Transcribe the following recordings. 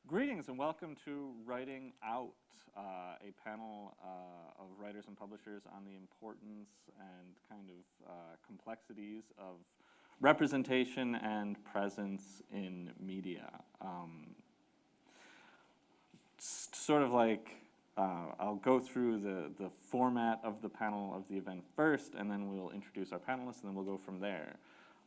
Greetings and welcome to Writing Out, a panel of writers and publishers on the importance and kind of complexities of representation and presence in media. Sort of like, I'll go through the format of the panel of the event first, and then we'll introduce our panelists, and then we'll go from there.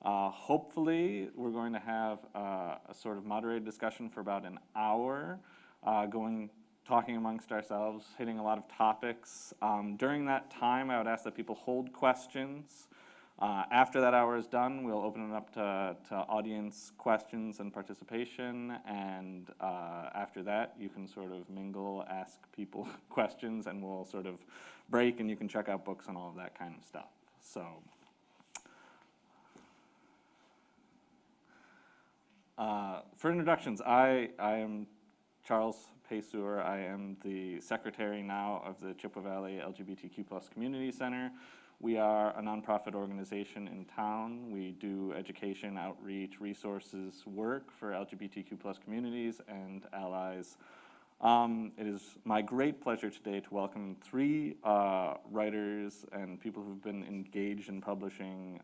Hopefully, we're going to have a sort of moderated discussion for about an hour, talking amongst ourselves, hitting a lot of topics. During that time, I would ask that people hold questions. After that hour is done, we'll open it up to audience questions and participation, and after that, you can sort of mingle, ask people questions, and we'll sort of break, and you can check out books and all of that kind of stuff. So. For introductions, I am Charles Payseur. I am the secretary now of the Chippewa Valley LGBTQ+ Community Center. We are a nonprofit organization in town. We do education, outreach, resources work for LGBTQ+ communities and allies. It is my great pleasure today to welcome three writers and people who've been engaged in publishing,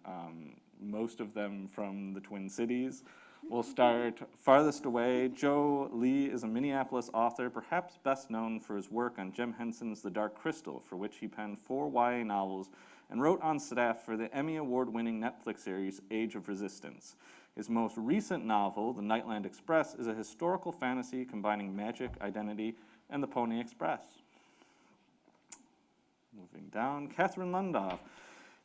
most of them from the Twin Cities. We'll start farthest away. Joe Lee is a Minneapolis author, perhaps best known for his work on Jim Henson's The Dark Crystal, for which he penned 4 YA novels and wrote on staff for the Emmy Award-winning Netflix series Age of Resistance. His most recent novel, The Nightland Express, is a historical fantasy combining magic, identity, and the Pony Express. Moving down, Catherine Lundoff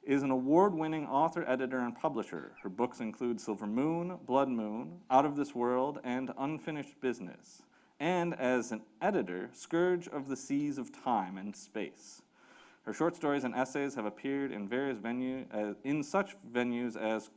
is an award-winning author, editor, and publisher. Her books include Silver Moon, Blood Moon, Out of This World, and Unfinished Business. And as an editor, Scourge of the Seas of Time and Space. Her short stories and essays have appeared in various venues, in such venues as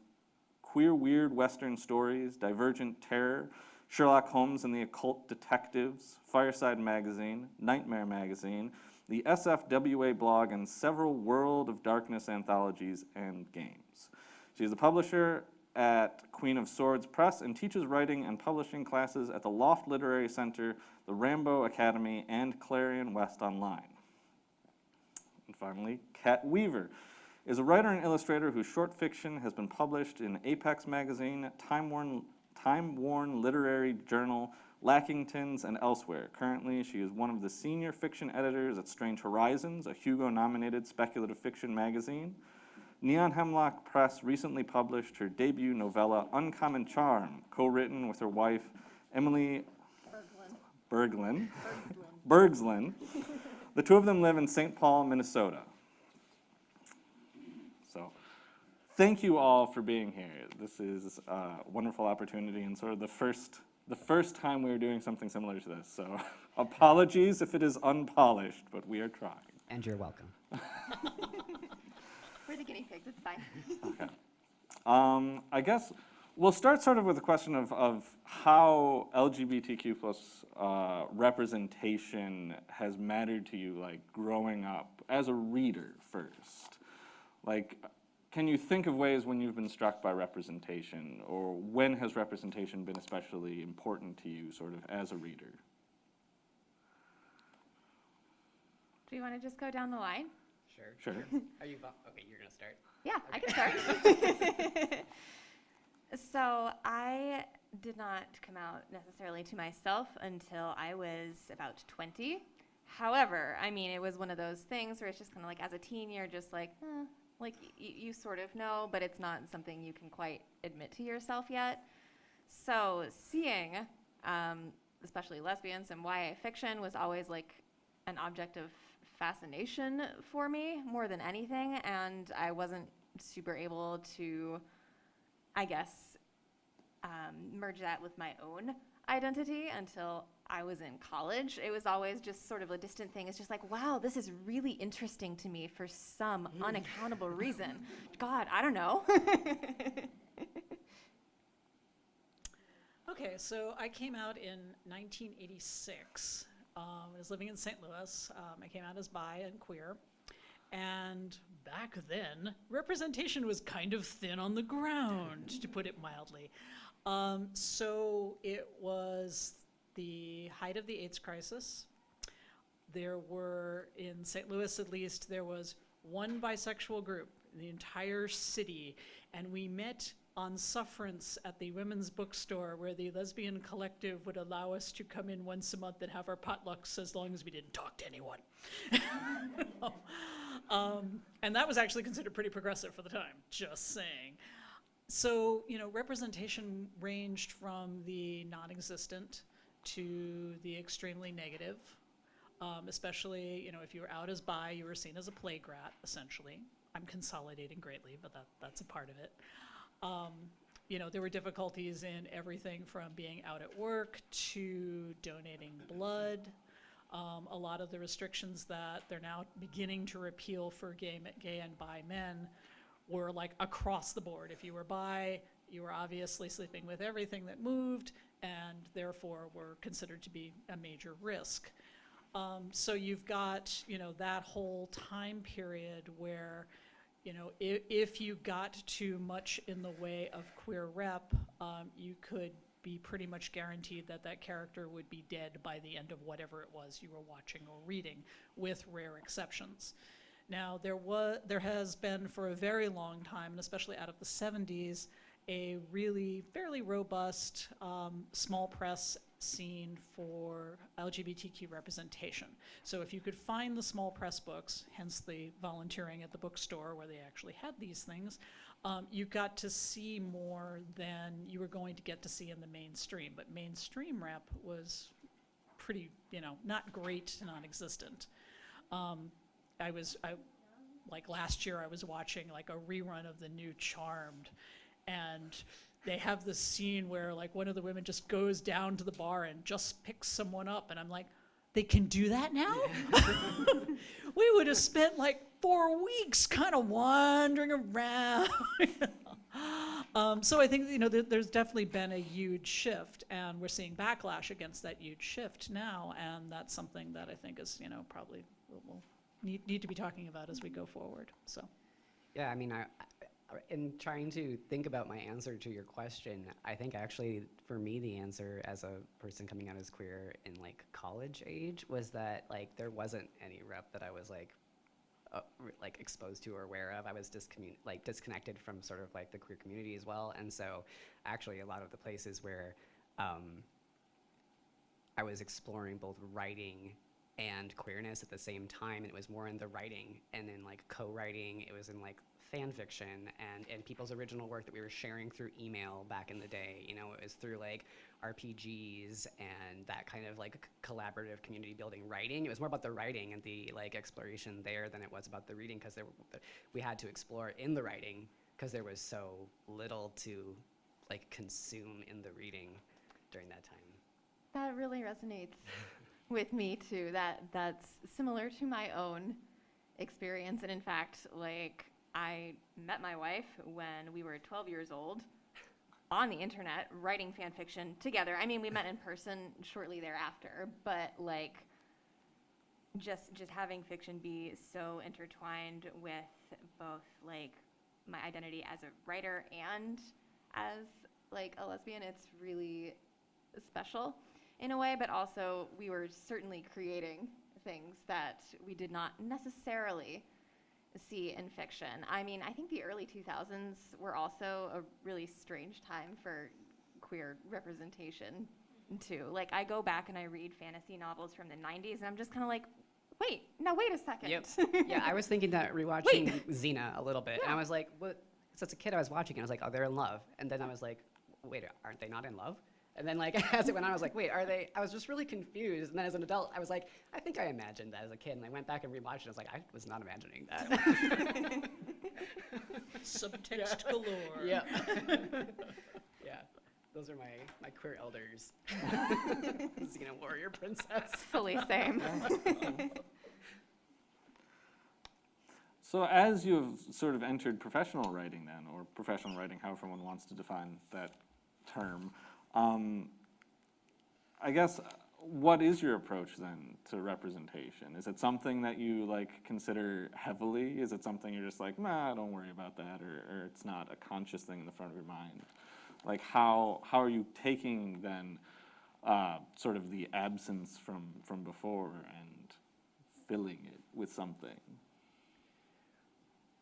Queer Weird Western Stories, Divergent Terror, Sherlock Holmes and the Occult Detectives, Fireside Magazine, Nightmare Magazine, the SFWA blog, and several World of Darkness anthologies and games. She is a publisher at Queen of Swords Press and teaches writing and publishing classes at the Loft Literary Center, the Rambo Academy, and Clarion West Online. And finally, Kat Weaver is a writer and illustrator whose short fiction has been published in Apex Magazine, Time Worn Literary Journal, Lackingtons, and elsewhere. Currently, she is one of the senior fiction editors at Strange Horizons, a Hugo-nominated speculative fiction magazine. Neon Hemlock Press recently published her debut novella, Uncommon Charm, co-written with her wife, Emily Berglund. The two of them live in St. Paul, Minnesota. So, thank you all for being here. This is a wonderful opportunity and sort of the first time we are doing something similar to this, so apologies if it is unpolished, but we are trying. And you're welcome. We're the guinea pigs, it's fine. Okay. I guess we'll start sort of with a question of how LGBTQ plus representation has mattered to you, like growing up as a reader first. Like, can you think of ways when you've been struck by representation, or when has representation been especially important to you, sort of as a reader? Do you want to just go down the line? Sure. Are you, okay, you're gonna start? Yeah, Okay. I can start. So I did not come out necessarily to myself until I was about 20. However, I mean, it was one of those things where it's just kind of like, as a teen, you're just like, like you sort of know, but it's not something you can quite admit to yourself yet. So seeing, especially lesbians and YA fiction, was always like an object of fascination for me more than anything, and I wasn't super able to, I guess, merge that with my own identity until I was in college. It was always just sort of a distant thing. It's just like, wow, this is really interesting to me for some unaccountable reason. God, I don't know. Okay, so I came out in 1986. I was living in St. Louis. I came out as bi and queer. And back then, representation was kind of thin on the ground, to put it mildly. So it was the height of the AIDS crisis. There were, in St. Louis at least, there was one bisexual group in the entire city, and we met on sufferance at the women's bookstore where the lesbian collective would allow us to come in once a month and have our potlucks as long as we didn't talk to anyone. And that was actually considered pretty progressive for the time, just saying. So, you know, representation ranged from the non-existent to the extremely negative. Especially, you know, if you were out as bi, you were seen as a plague rat, essentially. I'm consolidating greatly, but that's a part of it. You know, there were difficulties in everything from being out at work to donating blood. A lot of the restrictions that they're now beginning to repeal for gay and bi men were like across the board. If you were bi, you were obviously sleeping with everything that moved, and therefore were considered to be a major risk. So you've got, you know, that whole time period where, you know, if you got too much in the way of queer rep, you could be pretty much guaranteed that that character would be dead by the end of whatever it was you were watching or reading, with rare exceptions. Now, there has been for a very long time, and especially out of the 70s, a really fairly robust small press scene for LGBTQ representation. So if you could find the small press books, hence the volunteering at the bookstore where they actually had these things, you got to see more than you were going to get to see in the mainstream. But mainstream rep was pretty, you know, not great to non-existent. Like last year I was watching like a rerun of the new Charmed, and they have this scene where like one of the women just goes down to the bar and just picks someone up, and I'm like, they can do that now? We would have spent like 4 weeks kind of wandering around. So I think, you know, there's definitely been a huge shift, and we're seeing backlash against that huge shift now, and that's something that I think is, you know, probably we'll need to be talking about as we go forward. So. Yeah, I mean, in trying to think about my answer to your question, I think actually for me the answer as a person coming out as queer in like college age was that like there wasn't any rep that I was like exposed to or aware of. I was disconnected from sort of like the queer community as well, and so actually a lot of the places where I was exploring both writing and queerness at the same time, and it was more in the writing and in like co-writing. It was in like fan fiction and people's original work that we were sharing through email back in the day. You know, it was through like RPGs and that kind of like collaborative community building writing. It was more about the writing and the like exploration there than it was about the reading, because we had to explore in the writing because there was so little to like consume in the reading during that time. That really resonates with me too. That's similar to my own experience, and in fact, like, I met my wife when we were 12 years old on the internet writing fan fiction together. I mean, we met in person shortly thereafter, but like just having fiction be so intertwined with both like my identity as a writer and as like a lesbian, it's really special in a way, but also we were certainly creating things that we did not necessarily see in fiction. I mean, I think the early 2000s were also a really strange time for queer representation too. Like, I go back and I read fantasy novels from the 90s and I'm just kind of like, wait a second. Yep. Yeah, I was thinking that rewatching Xena a little bit, and I was like, what? So as a kid I was watching it, I was like, oh, they're in love. And then I was like, wait, aren't they not in love? And then like as it went on, I was like, wait, are they? I was just really confused. And then as an adult, I was like, I think I imagined that as a kid. And I went back and rewatched it. I was like, I was not imagining that. Subtext galore. Yeah. Yeah. Those are my queer elders. Xena warrior princess. Fully same. So as you've sort of entered professional writing then, or professional writing, however one wants to define that term, I guess, what is your approach then to representation? Is it something that you like consider heavily? Is it something you're just like, nah, don't worry about that, or it's not a conscious thing in the front of your mind? Like how are you taking then sort of the absence from before and filling it with something?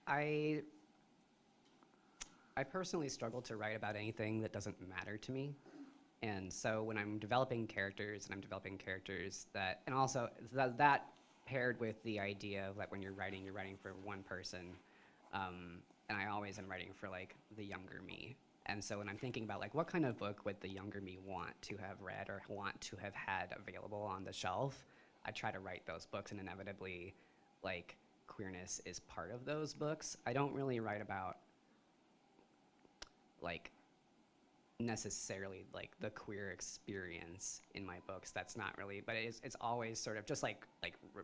I personally struggle to write about anything that doesn't matter to me. And so when I'm developing characters, that, and also that paired with the idea of like when you're writing for one person. And I always am writing for like the younger me. And so when I'm thinking about like what kind of book would the younger me want to have read or want to have had available on the shelf, I try to write those books, and inevitably like queerness is part of those books. I don't really write about like necessarily like the queer experience in my books. That's not really, but it's always sort of just like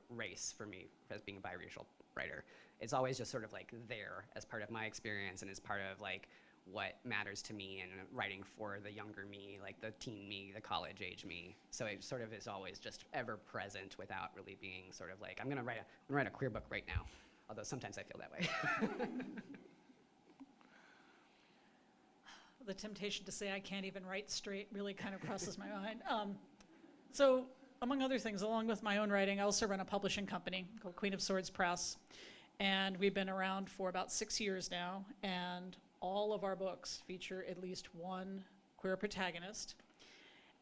race for me as being a biracial writer. It's always just sort of like there as part of my experience and as part of like what matters to me and writing for the younger me, like the teen me, the college age me. So it sort of is always just ever present without really being sort of like, I'm gonna write a queer book right now. Although sometimes I feel that way. The temptation to say I can't even write straight really kind of crosses my mind. So among other things, along with my own writing, I also run a publishing company called Queen of Swords Press. And we've been around for about 6 years now, and all of our books feature at least one queer protagonist.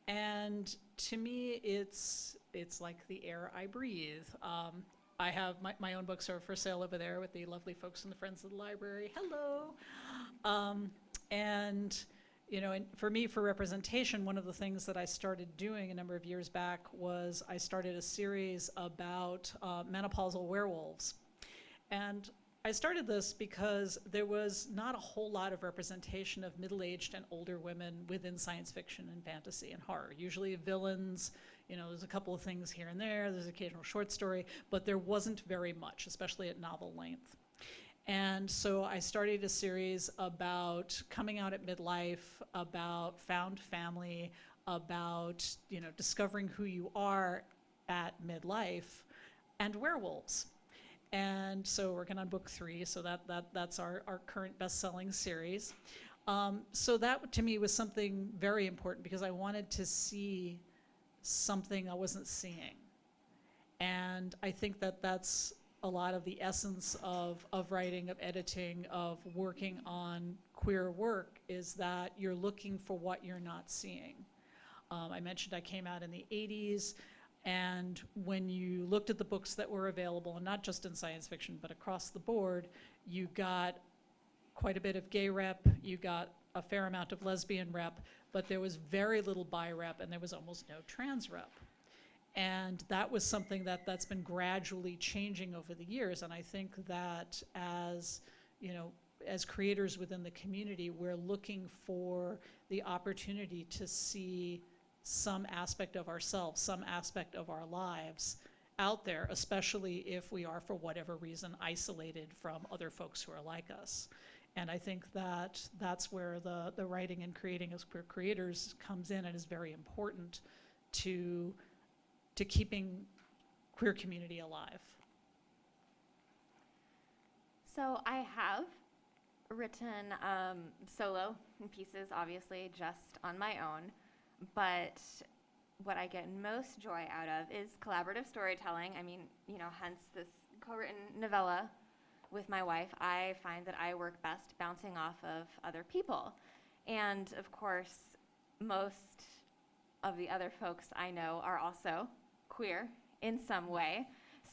And to me, it's like the air I breathe. I have my own books are for sale over there with the lovely folks in the Friends of the Library. Hello. And you know, and for me, for representation, one of the things that I started doing a number of years back was I started a series about menopausal werewolves. And I started this because there was not a whole lot of representation of middle-aged and older women within science fiction and fantasy and horror. Usually villains, you know, there's a couple of things here and there's occasional short story, but there wasn't very much, especially at novel length. And so I started a series about coming out at midlife, about found family, about, you know, discovering who you are at midlife, and werewolves. And so we're working on book 3, so that's our current best-selling series. So that to me was something very important because I wanted to see something I wasn't seeing. And I think that that's a lot of the essence of writing, of editing, of working on queer work, is that you're looking for what you're not seeing. I mentioned I came out in the 80s, and when you looked at the books that were available, and not just in science fiction, but across the board, you got quite a bit of gay rep, you got a fair amount of lesbian rep, but there was very little bi rep, and there was almost no trans rep. And that was something that's been gradually changing over the years. And I think that as, you know, as creators within the community, we're looking for the opportunity to see some aspect of ourselves, some aspect of our lives out there, especially if we are, for whatever reason, isolated from other folks who are like us. And I think that that's where the writing and creating as queer creators comes in and is very important to keeping queer community alive. So I have written solo pieces, obviously, just on my own, but what I get most joy out of is collaborative storytelling. I mean, you know, hence this co-written novella with my wife. I find that I work best bouncing off of other people. And of course, most of the other folks I know are also queer in some way.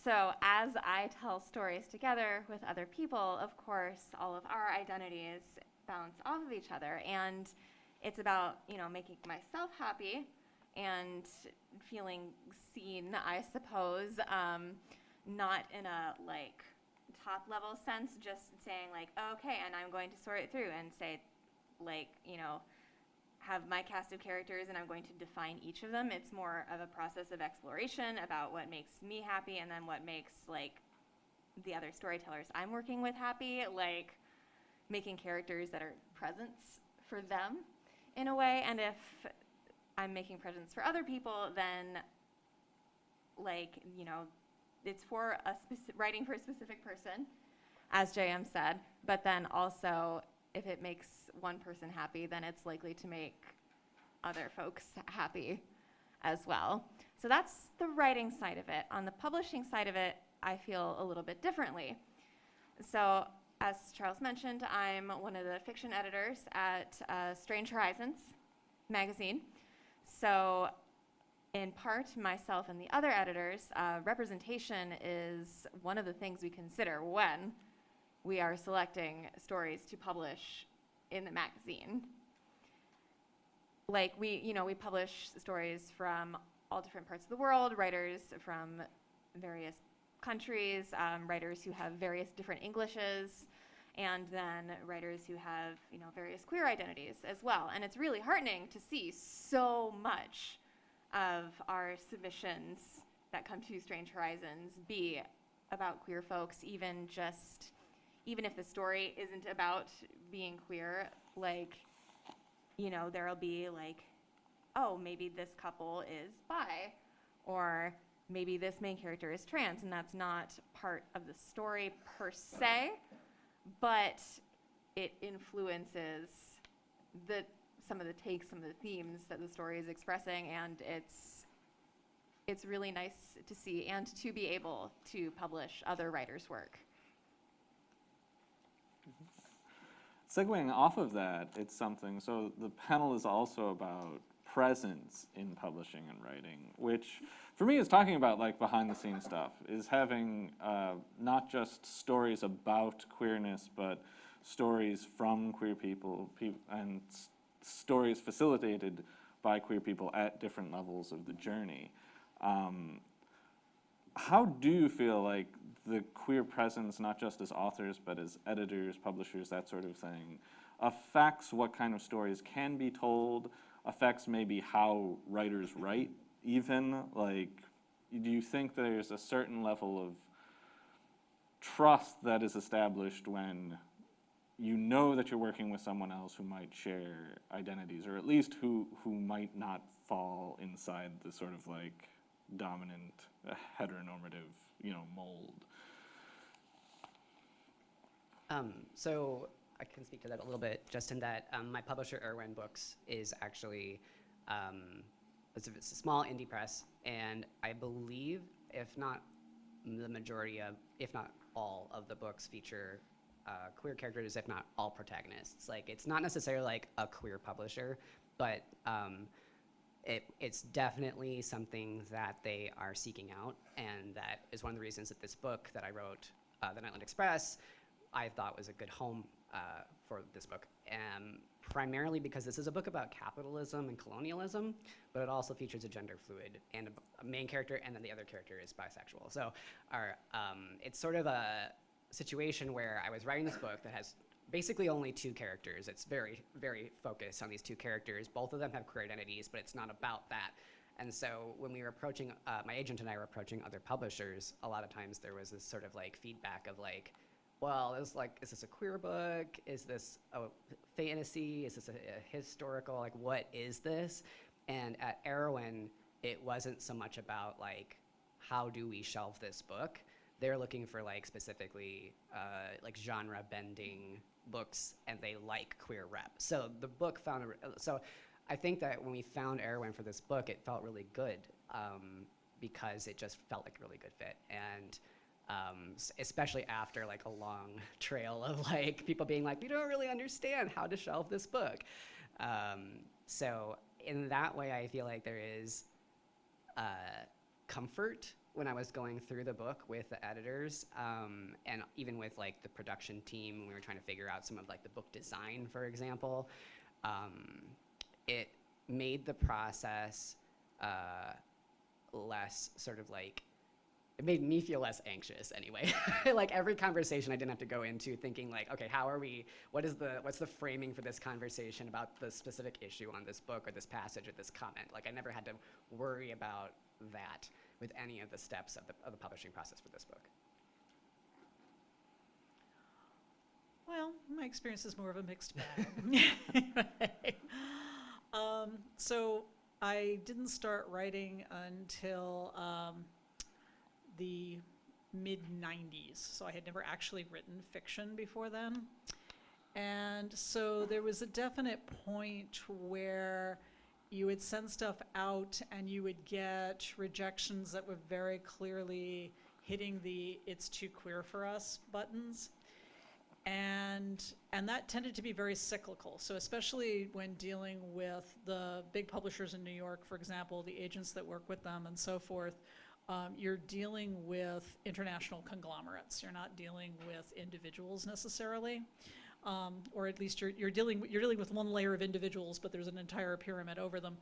So as I tell stories together with other people, of course, all of our identities bounce off of each other. And it's about, you know, making myself happy and feeling seen, I suppose, not in a like top level sense, just saying like, okay, and I'm going to sort it through and say like, you know, have my cast of characters and I'm going to define each of them. It's more of a process of exploration about what makes me happy and then what makes like the other storytellers I'm working with happy, like making characters that are presents for them in a way. And if I'm making presents for other people, then like, you know, it's for a writing for a specific person, as JM said, but then also if it makes one person happy, then it's likely to make other folks happy. as well. So that's the writing side of it. On the publishing side of it, I feel a little bit differently. So as Charles mentioned, I'm one of the fiction editors at Strange Horizons magazine. So in part, myself and the other editors, representation is one of the things we consider when we are selecting stories to publish in the magazine. Like we publish stories from all different parts of the world, writers from various countries, writers who have various different Englishes, and then writers who have, various queer identities as well. And it's really heartening to see so much of our submissions that come to Strange Horizons be about queer folks, even if the story isn't about being queer, there'll be oh, maybe this couple is bi, or maybe this main character is trans, and that's not part of the story per se, but it influences some of the takes, some of the themes that the story is expressing, and it's really nice to see and to be able to publish other writers' work. Segueing off of that, it's something, so the panel is also about presence in publishing and writing, which for me is talking about behind the scenes stuff, is having not just stories about queerness, but stories from queer people and stories facilitated by queer people at different levels of the journey. How do you feel like the queer presence, not just as authors, but as editors, publishers, that sort of thing, affects what kind of stories can be told, affects maybe how writers write even? Do you think there's a certain level of trust that is established when you know that you're working with someone else who might share identities, or at least who might not fall inside the sort of dominant heteronormative, mold? So I can speak to that a little bit, just in that my publisher, Irwin Books, is actually it's a small indie press, and I believe, if not the majority of, if not all of the books feature queer characters, if not all protagonists. It's not necessarily a queer publisher, but it's definitely something that they are seeking out, and that is one of the reasons that this book that I wrote, The Nightland Express, I thought was a good home for this book. Primarily because this is a book about capitalism and colonialism, but it also features a gender fluid and a main character, and then the other character is bisexual. So it's sort of a situation where I was writing this book that has basically only two characters. It's very, very focused on these two characters. Both of them have queer identities, but it's not about that. And so when we were approaching, my agent and I were approaching other publishers, a lot of times there was this sort of feedback of well, is this a queer book? Is this a fantasy? Is this a historical? What is this? And at Irwin, it wasn't so much about how do we shelve this book? They're looking for specifically genre bending books, and they like queer rep. So the book found so I think that when we found Irwin for this book, it felt really good because it just felt like a really good fit. And especially after a long trail of people being we don't really understand how to shelve this book. So in that way, I feel there is comfort when I was going through the book with the editors, and even with the production team when we were trying to figure out some of the book design, for example. It made the process less sort of it made me feel less anxious anyway. Every conversation I didn't have to go into thinking okay, what's the framing for this conversation about the specific issue on this book or this passage or this comment. I never had to worry about that with any of the steps of the publishing process for this book. Well, my experience is more of a mixed bag. So I didn't start writing until the mid-90s, so I had never actually written fiction before then. And so there was a definite point where you would send stuff out and you would get rejections that were very clearly hitting the "it's too queer for us" buttons. And that tended to be very cyclical. So especially when dealing with the big publishers in New York, for example, the agents that work with them and so forth, you're dealing with international conglomerates. You're not dealing with individuals necessarily, or at least you're dealing with one layer of individuals, but there's an entire pyramid over them.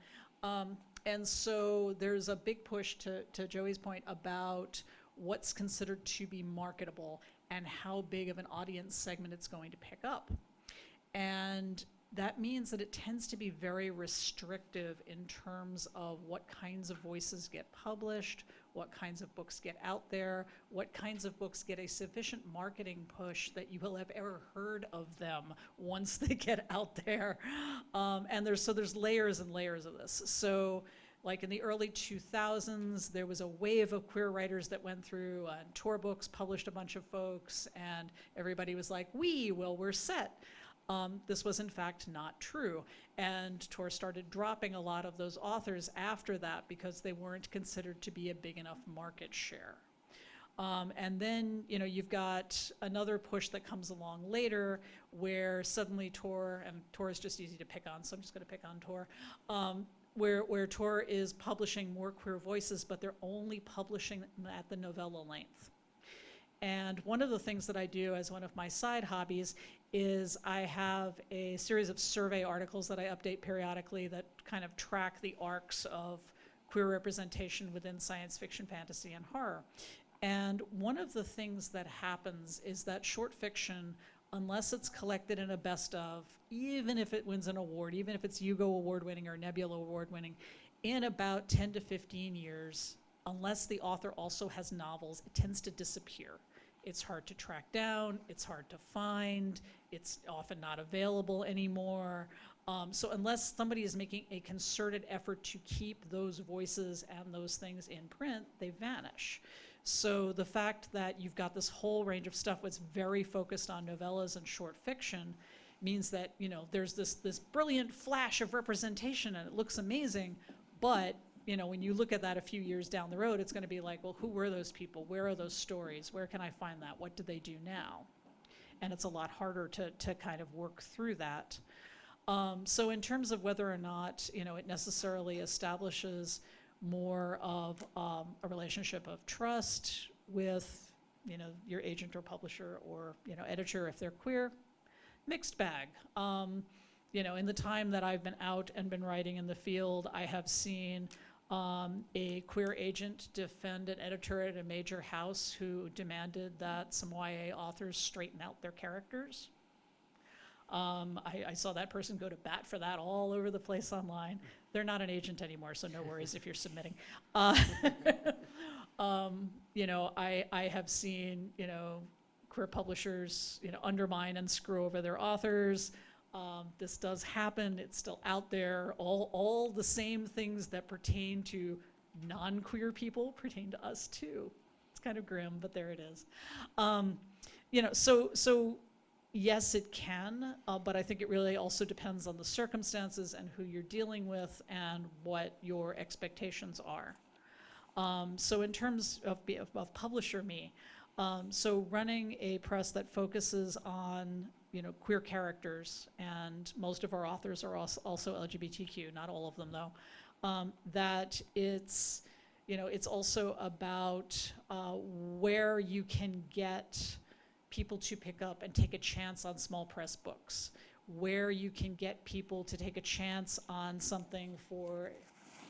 And so there's a big push, to Joey's point, about what's considered to be marketable and how big of an audience segment it's going to pick up. And that means that it tends to be very restrictive in terms of what kinds of voices get published, what kinds of books get out there, what kinds of books get a sufficient marketing push that you will have ever heard of them once they get out there. And there's layers and layers of this. So like in the early 2000s, there was a wave of queer writers that went through, and Tor Books published a bunch of folks, and everybody was like, we're set. This was in fact not true. And Tor started dropping a lot of those authors after that because they weren't considered to be a big enough market share. And then, you've got another push that comes along later where suddenly Tor, and Tor is just easy to pick on, so I'm just gonna pick on Tor, where Tor is publishing more queer voices, but they're only publishing them at the novella length. And one of the things that I do as one of my side hobbies is I have a series of survey articles that I update periodically that kind of track the arcs of queer representation within science fiction, fantasy, and horror. And one of the things that happens is that short fiction, unless it's collected in a best of, even if it wins an award, even if it's Hugo Award winning or Nebula Award winning, in about 10 to 15 years, unless the author also has novels, it tends to disappear. It's hard to track down, it's hard to find, it's often not available anymore. So unless somebody is making a concerted effort to keep those voices and those things in print, they vanish. So the fact that you've got this whole range of stuff that's very focused on novellas and short fiction means that, there's this brilliant flash of representation and it looks amazing, but when you look at that a few years down the road, it's going to be like, well, who were those people? Where are those stories? Where can I find that? What do they do now? And it's a lot harder to kind of work through that. So in terms of whether or not, it necessarily establishes more of a relationship of trust with, your agent or publisher or, editor if they're queer, mixed bag. In the time that I've been out and been writing in the field, I have seen a queer agent defend an editor at a major house who demanded that some YA authors straighten out their characters. I saw that person go to bat for that all over the place online. They're not an agent anymore, so no worries if you're submitting. I have seen, queer publishers, undermine and screw over their authors. This does happen, it's still out there. All the same things that pertain to non-queer people pertain to us too. It's kind of grim, but there it is. So yes, it can, but I think it really also depends on the circumstances and who you're dealing with and what your expectations are. So in terms of publisher me, so running a press that focuses on queer characters, and most of our authors are also LGBTQ, not all of them though, that it's also about where you can get people to pick up and take a chance on small press books, where you can get people to take a chance on something for,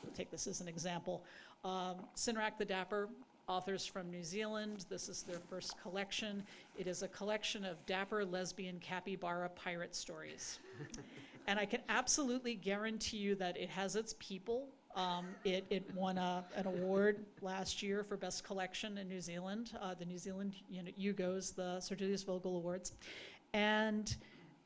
I'll take this as an example, Sinrak the Dapper, authors from New Zealand. This is their first collection. It is a collection of dapper lesbian capybara pirate stories. And I can absolutely guarantee you that it has its people. It won an award last year for best collection in New Zealand, the New Zealand UGOs, the Sir Julius Vogel Awards. And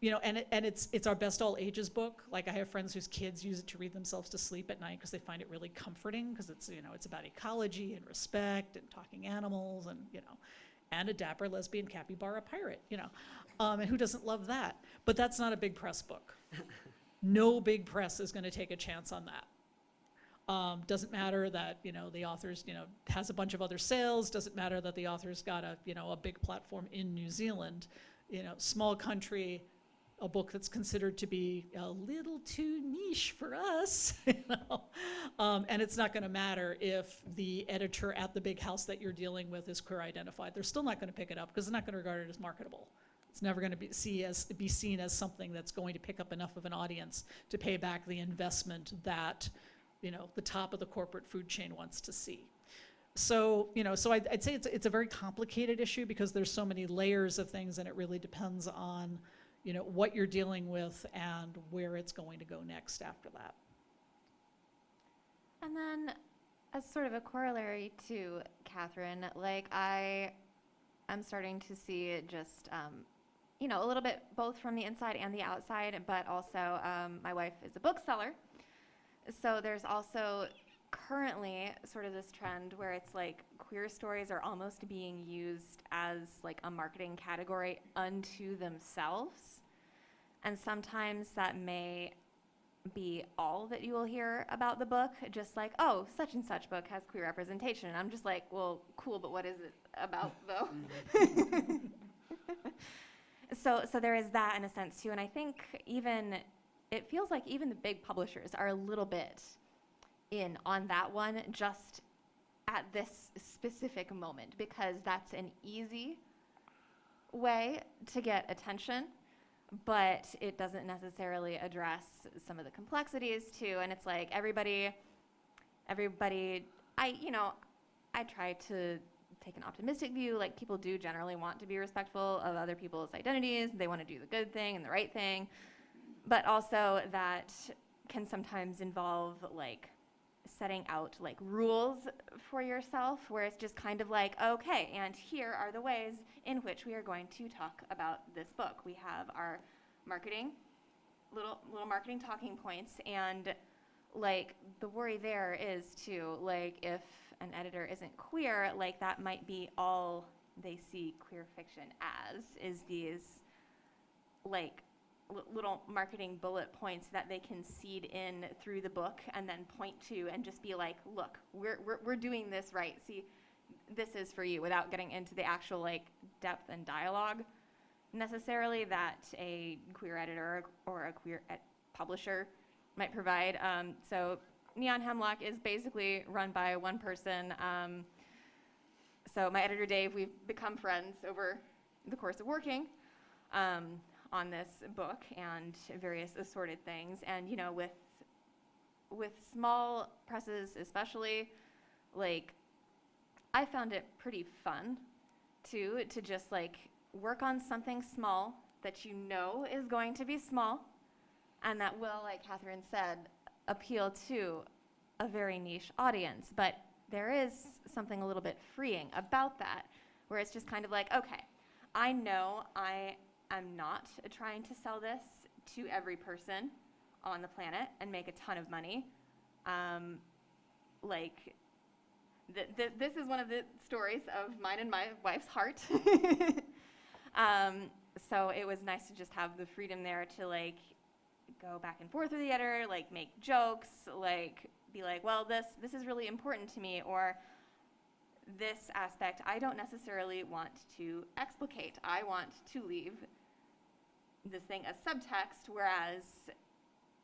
it's our best all ages book. Like I have friends whose kids use it to read themselves to sleep at night because they find it really comforting, because it's it's about ecology and respect and talking animals and a dapper lesbian capybara pirate, and who doesn't love that? But that's not a big press book. no big press is going to take a chance on that. Doesn't matter that, the author's, has a bunch of other sales. Doesn't matter that the author's got a big platform in New Zealand. Small country, a book that's considered to be a little too niche for us, and it's not going to matter if the editor at the big house that you're dealing with is queer identified. They're still not going to pick it up because they're not going to regard it as marketable. It's never going to be seen as something that's going to pick up enough of an audience to pay back the investment that the top of the corporate food chain wants to see. So, so I'd say it's a very complicated issue because there's so many layers of things, and it really depends on, what you're dealing with and where it's going to go next after that. And then, as sort of a corollary to Catherine, like I'm starting to see it just, a little bit both from the inside and the outside, but also my wife is a bookseller. So there's also currently sort of this trend where it's like queer stories are almost being used as like a marketing category unto themselves. And sometimes that may be all that you will hear about the book, just like, oh, such and such book has queer representation. And I'm just like, well, cool, but what is it about though? So there is that in a sense too. And I think it feels like even the big publishers are a little bit in on that one just at this specific moment, because that's an easy way to get attention, but it doesn't necessarily address some of the complexities too. And it's like everybody, I try to take an optimistic view. Like, people do generally want to be respectful of other people's identities. They want to do the good thing and the right thing. But also that can sometimes involve like setting out like rules for yourself, where it's just kind of like, okay, and here are the ways in which we are going to talk about this book. We have our marketing, little marketing talking points, and like the worry there is too, like if an editor isn't queer, like that might be all they see queer fiction as, is these like little marketing bullet points that they can seed in through the book and then point to and just be like, look, we're doing this right. See, this is for you, without getting into the actual like depth and dialogue necessarily that a queer editor or a queer publisher might provide. So Neon Hemlock is basically run by one person. So my editor Dave, we've become friends over the course of working on this book and various assorted things. And with small presses especially, like I found it pretty fun to just like work on something small that is going to be small and that will, like Catherine said, appeal to a very niche audience. But there is something a little bit freeing about that, where it's just kind of like, okay, I know I am not trying to sell this to every person on the planet and make a ton of money. This is one of the stories of mine and my wife's heart. So it was nice to just have the freedom there to like go back and forth with the editor, like make jokes, like be like, well, this is really important to me, or this aspect I don't necessarily want to explicate. I want to leave this thing as subtext, whereas,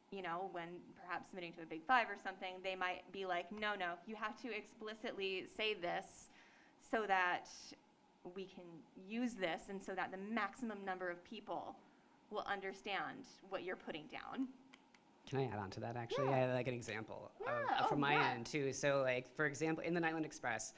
when perhaps submitting to a Big Five or something, they might be like, no, you have to explicitly say this so that we can use this and so that the maximum number of people will understand what you're putting down. Can I add on to that, actually? Yeah. I like an example Yeah, from my yeah. end, too. So, like, for example, in the Nightland Express,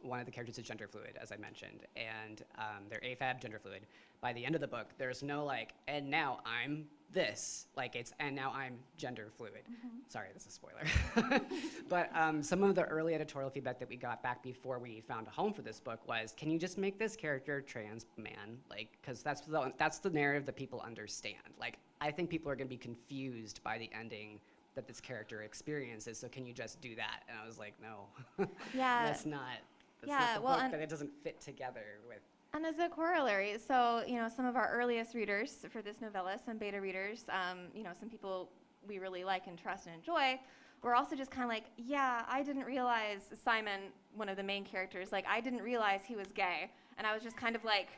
one of the characters is gender fluid, as I mentioned, and they're AFAB, gender fluid. By the end of the book, there's no, like, and now I'm this. Like, it's, and now I'm gender fluid. Mm-hmm. Sorry, this is a spoiler. But some of the early editorial feedback that we got back before we found a home for this book was, can you just make this character trans man? Like, because that's the narrative that people understand. Like, I think people are going to be confused by the ending that this character experiences, so can you just do that? And I was like, no. Yeah. That's not Yeah, the well, book, and- that it doesn't fit together with And as a corollary, so, some of our earliest readers for this novella, some beta readers, some people we really like and trust and enjoy, were also just kind of like, yeah, I didn't realize Simon, one of the main characters, like, I didn't realize he was gay. And I was just kind of like,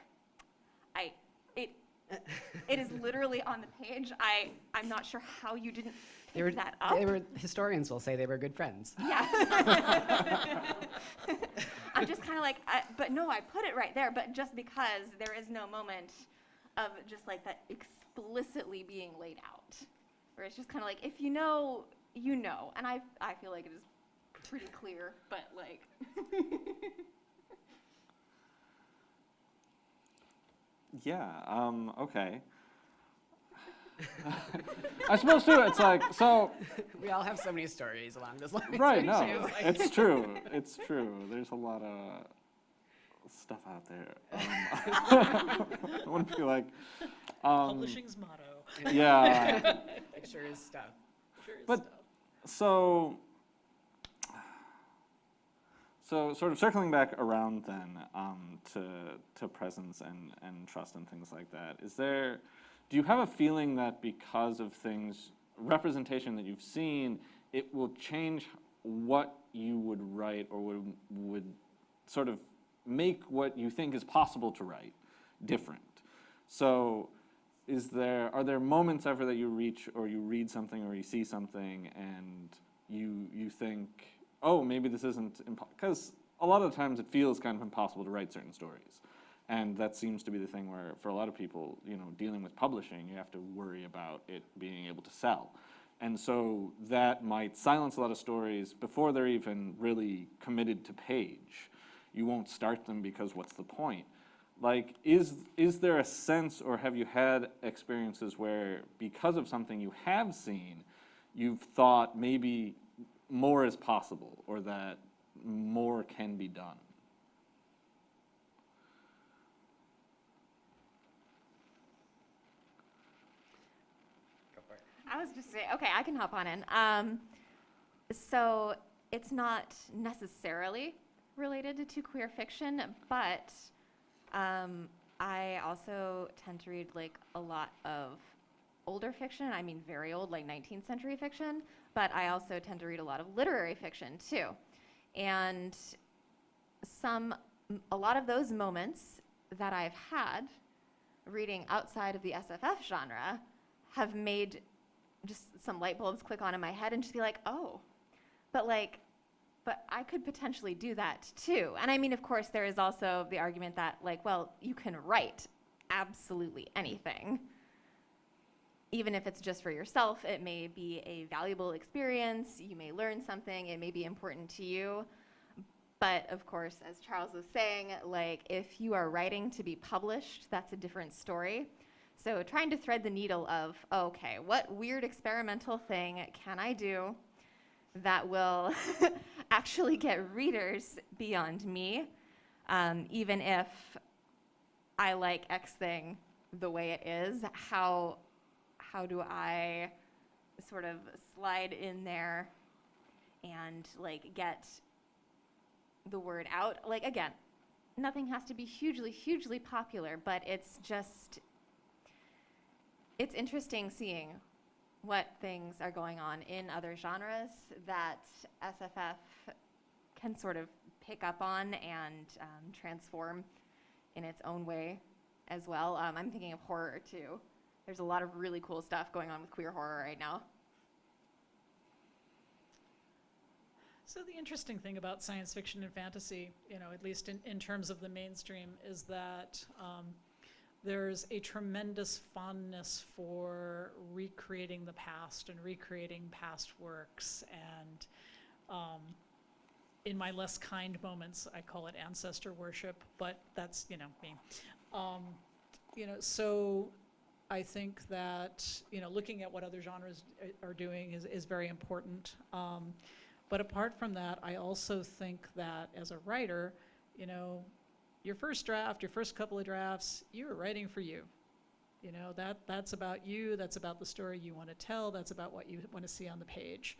it is literally on the page. I'm not sure how you didn't pick that up. Historians will say they were good friends. Yeah. I'm just kind of like, but no, I put it right there. But just because there is no moment of just like that explicitly being laid out, where it's just kind of like, if you know, you know. And I feel like it is pretty clear, but like. Yeah, okay. I suppose too, it's like, so. We all have so many stories along this line. Right, no, it's true, it's true. There's a lot of stuff out there. I wouldn't be like. Publishing's motto. Yeah. It sure is stuff. But, so sort of circling back around then to presence and trust and things like that, do you have a feeling that because of representation that you've seen, it will change what you would write or would sort of make what you think is possible to write different? So are there moments ever that you reach or you read something or you see something and you think, oh, maybe this isn't, because a lot of the times it feels kind of impossible to write certain stories. And that seems to be the thing where, for a lot of people, dealing with publishing, you have to worry about it being able to sell. And so that might silence a lot of stories before they're even really committed to page. You won't start them because what's the point? Like, is there a sense, or have you had experiences where, because of something you have seen, you've thought maybe more is possible, or that more can be done? Go for it. I was just saying, okay, I can hop on in. So it's not necessarily related to queer fiction, but I also tend to read like a lot of older fiction. I mean, very old, like 19th century fiction, but I also tend to read a lot of literary fiction too. And a lot of those moments that I've had reading outside of the SFF genre have made just some light bulbs click on in my head and just be like, oh, but I could potentially do that too. And I mean, of course, there is also the argument that like, well, you can write absolutely anything. Even if it's just for yourself, it may be a valuable experience. You may learn something. It may be important to you. But of course, as Charles was saying, like if you are writing to be published, that's a different story. So trying to thread the needle of, okay, what weird experimental thing can I do that will actually get readers beyond me, even if I like X thing the way it is? How do I sort of slide in there and like get the word out? Like, again, nothing has to be hugely, hugely popular, but it's interesting seeing what things are going on in other genres that SFF can sort of pick up on and transform in its own way as well. I'm thinking of horror too. There's a lot of really cool stuff going on with queer horror right now. So the interesting thing about science fiction and fantasy, at least in terms of the mainstream, is that there's a tremendous fondness for recreating the past and recreating past works. And in my less kind moments, I call it ancestor worship, but that's, me. So I think that, looking at what other genres are doing is very important. But apart from that, I also think that as a writer, your first draft, your first couple of drafts, you're writing for you. That's about you, that's about the story you want to tell, that's about what you want to see on the page.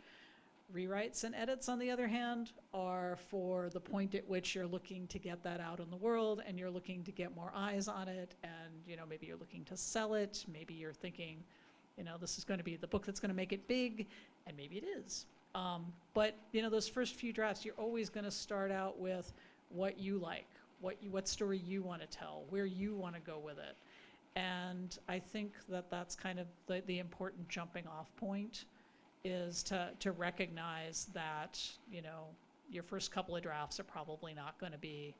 Rewrites and edits, on the other hand, are for the point at which you're looking to get that out in the world and you're looking to get more eyes on it, and maybe you're looking to sell it, maybe you're thinking, this is going to be the book that's going to make it big, and maybe it is. But those first few drafts, you're always going to start out with what you like, what story you want to tell, where you want to go with it. And I think that's kind of the important jumping off point, is to recognize that, your first couple of drafts are probably not going to be,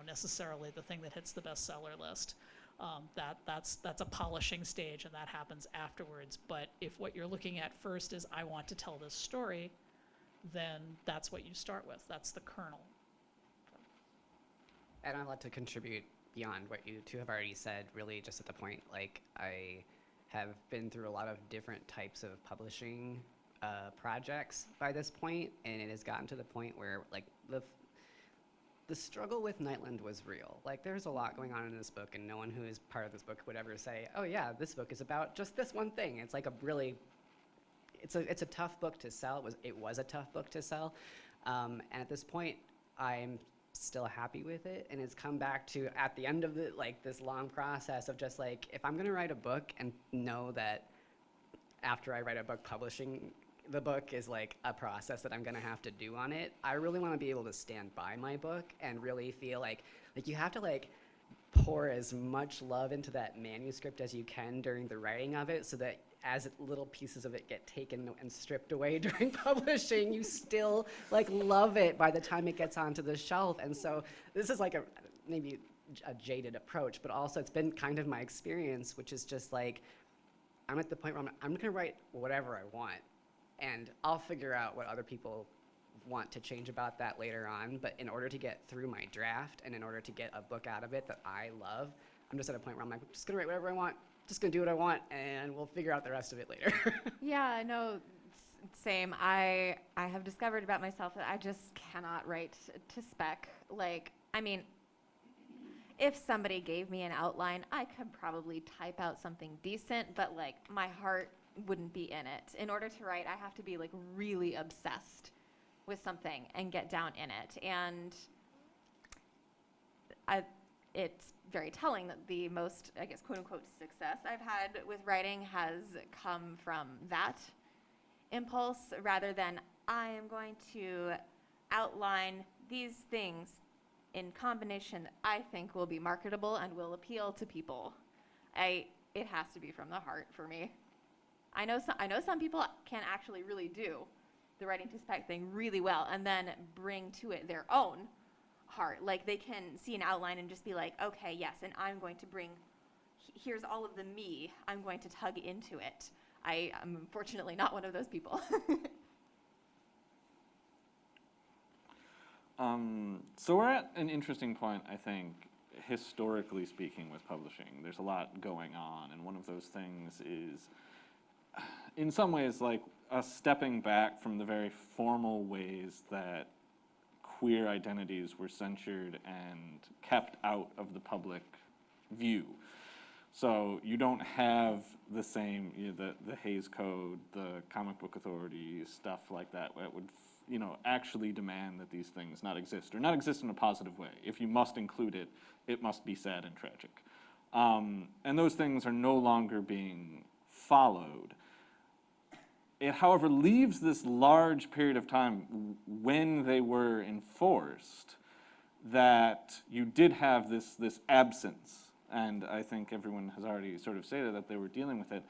necessarily the thing that hits the bestseller list. That's a polishing stage, and that happens afterwards. But if what you're looking at first is, I want to tell this story, then that's what you start with. That's the kernel. And I'd like to contribute beyond what you two have already said, really just at the point, like, I have been through a lot of different types of publishing projects by this point, and it has gotten to the point where, like, the struggle with Nightland was real. Like, there's a lot going on in this book, and no one who is part of this book would ever say, oh yeah, this book is about just this one thing. It's like it's a tough book to sell. It was a tough book to sell. And at this point, I'm still happy with it, and it's come back to, at the end of this long process of just like, if I'm gonna write a book and know that after I write a book, publishing the book is like a process that I'm gonna have to do on it, I really want to be able to stand by my book and really feel like you have to pour as much love into that manuscript as you can during the writing of it, so that as little pieces of it get taken and stripped away during publishing, you still love it by the time it gets onto the shelf. And so this is maybe a jaded approach, but also it's been kind of my experience, which is just I'm at the point where I'm gonna write whatever I want, and I'll figure out what other people want to change about that later on. But in order to get through my draft, and in order to get a book out of it that I love, I'm just at a point where I'm just gonna write whatever I want, just gonna do what I want, and we'll figure out the rest of it later. Yeah, no, same. I have discovered about myself that I just cannot write to spec. If somebody gave me an outline, I could probably type out something decent, but my heart wouldn't be in it. In order to write, I have to be really obsessed with something and get down in it. And it's very telling that the most, I guess, quote unquote, success I've had with writing has come from that impulse, rather than I am going to outline these things in combination that I think will be marketable and will appeal to people. It has to be from the heart for me. I know some people can actually really do the writing to spec thing really well, and then bring to it their own heart. They can see an outline and just be like, okay, yes, and I'm going to bring, here's all of the me, I'm going to tug into it. I am unfortunately not one of those people. So we're at an interesting point, I think, historically speaking, with publishing. There's a lot going on, and one of those things is, in some ways, us stepping back from the very formal ways that queer identities were censored and kept out of the public view. So you don't have the same, the Hays Code, the Comic Book Authority, stuff like that would, actually demand that these things not exist, or not exist in a positive way. If you must include it, it must be sad and tragic. And those things are no longer being followed. It, however, leaves this large period of time when they were enforced that you did have this absence, and I think everyone has already sort of stated that they were dealing with it.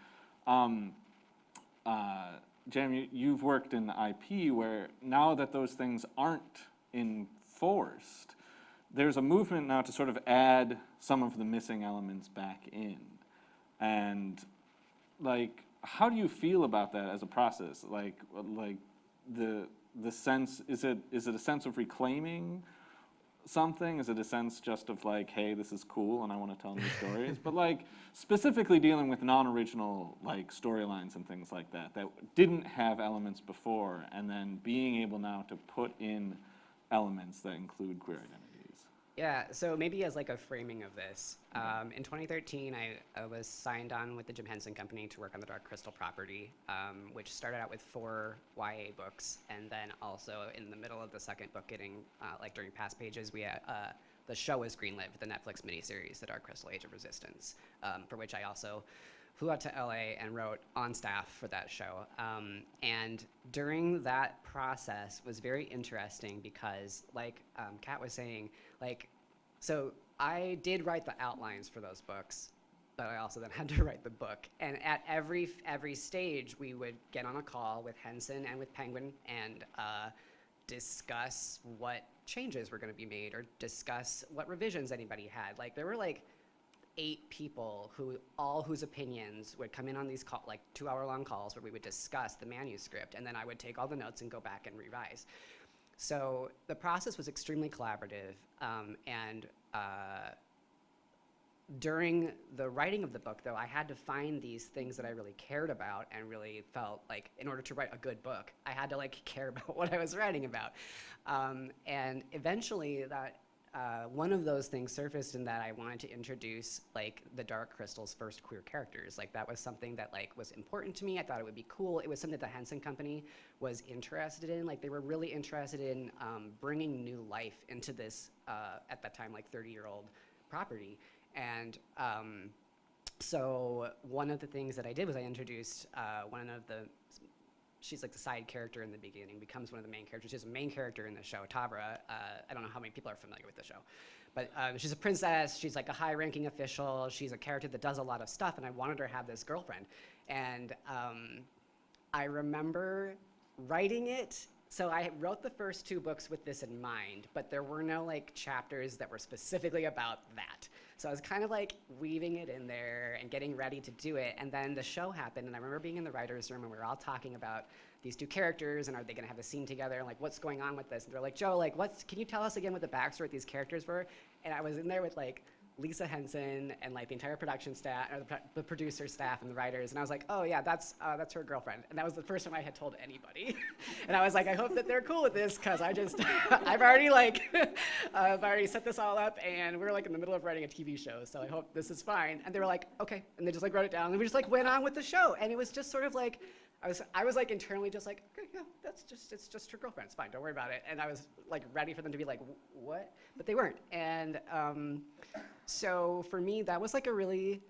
Jam, you've worked in IP where now that those things aren't enforced, there's a movement now to sort of add some of the missing elements back in. And how do you feel about that as a process? The sense, is it a sense of reclaiming something? Is it a sense just of hey, this is cool and I want to tell new stories? But specifically dealing with non-original storylines and things like that didn't have elements before, and then being able now to put in elements that include queer identities. Yeah, so maybe as like a framing of this, in 2013, I was signed on with the Jim Henson Company to work on the Dark Crystal property, which started out with 4 YA books, and then also in the middle of the second book, getting like during past pages, we had the show was greenlit for the Netflix miniseries, The Dark Crystal: Age of Resistance, for which I also flew out to LA and wrote on staff for that show. And during that process was very interesting because, like Kat was saying, like, so I did write the outlines for those books, but I also then had to write the book. And at every stage, we would get on a call with Henson and with Penguin and discuss what changes were going to be made or discuss what revisions anybody had. Like, there were like 8 people whose opinions would come in on these like 2-hour-long calls where we would discuss the manuscript, and then I would take all the notes and go back and revise. So the process was extremely collaborative, and during the writing of the book, though, I had to find these things that I really cared about and really felt like, in order to write a good book, I had to like care about what I was writing about. And eventually that one of those things surfaced in that I wanted to introduce like the Dark Crystal's first queer characters. Like that was something that like was important to me. I thought it would be cool. It was something that the Henson Company was interested in. Like they were really interested in bringing new life into this, at that time, like 30-year-old property. And so one of the things that I did was I introduced one of the, she's like the side character in the beginning, becomes one of the main characters. She's a main character in the show, Tavra. I don't know how many people are familiar with the show, but she's a princess. She's like a high-ranking official. She's a character that does a lot of stuff, and I wanted her to have this girlfriend. And I remember writing it. So I wrote the first 2 books with this in mind, but there were no like chapters that were specifically about that. So I was kind of like weaving it in there and getting ready to do it. And then the show happened, and I remember being in the writer's room, and we were all talking about these 2 characters, and are they gonna have a scene together, and like what's going on with this? And they're like, Joe, like can you tell us again what the backstory of these characters were? And I was in there with like Lisa Henson and like the entire production staff, or the producer staff and the writers, and I was like, oh yeah, that's her girlfriend. And that was the first time I had told anybody. And I was like, I hope that they're cool with this, because I just, I've already set this all up, and we're like in the middle of writing a TV show, so I hope this is fine. And they were like, okay, and they just like wrote it down, and we just like went on with the show. And it was just sort of like, I was like internally just like, okay, yeah, it's just her girlfriend, it's fine, don't worry about it. And I was like ready for them to be like, what? But they weren't. And so for me, that was like a really,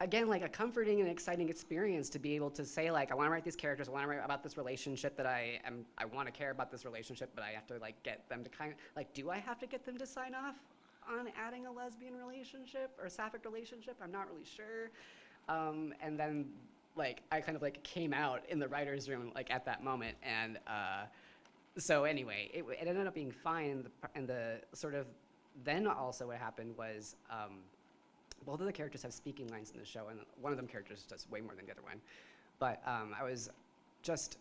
again, like a comforting and exciting experience to be able to say like, I want to write these characters, I want to write about this relationship that I want to care about this relationship, but I have to like get them to kind of, like, do I have to get them to sign off on adding a lesbian relationship or a sapphic relationship? I'm not really sure. And then like I kind of like came out in the writer's room like at that moment, and so anyway, it ended up being fine. And the sort of then also what happened was both of the characters have speaking lines in the show, and one of them characters does way more than the other one. But I was just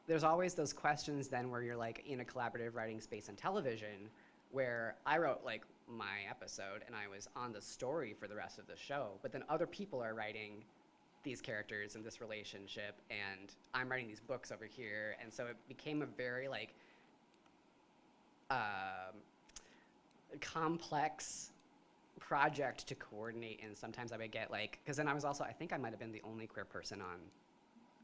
there's always those questions then where you're like in a collaborative writing space in television, where I wrote like my episode and I was on the story for the rest of the show, but then other people are writing these characters and this relationship, and I'm writing these books over here. And so it became a very like complex project to coordinate. And sometimes I would get like, because then I was also, I think I might have been the only queer person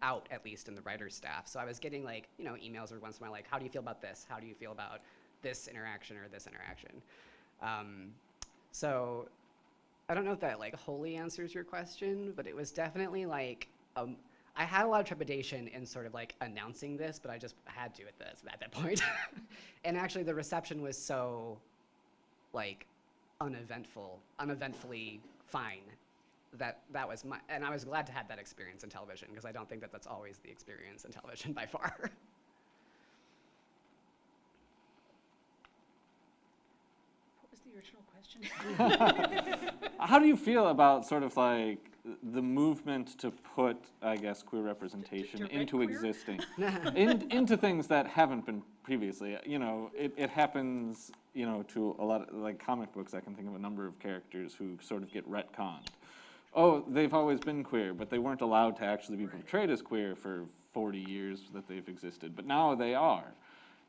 out, at least in the writer's staff. So I was getting like, you know, emails every once in a while, like, how do you feel about this? How do you feel about this interaction or this interaction? So I don't know if that like wholly answers your question, but it was definitely like, I had a lot of trepidation in sort of like announcing this, but I just had to at that point. And actually the reception was so like uneventfully fine, that was and I was glad to have that experience in television, because I don't think that that's always the experience in television by far. The original question. How do you feel about sort of like the movement to put, I guess, queer representation Direct into queer? existing, into things that haven't been previously? You know, it happens, you know, to a lot of like comic books. I can think of a number of characters who sort of get retconned. Oh, they've always been queer, but they weren't allowed to actually be portrayed as queer for 40 years that they've existed, but now they are.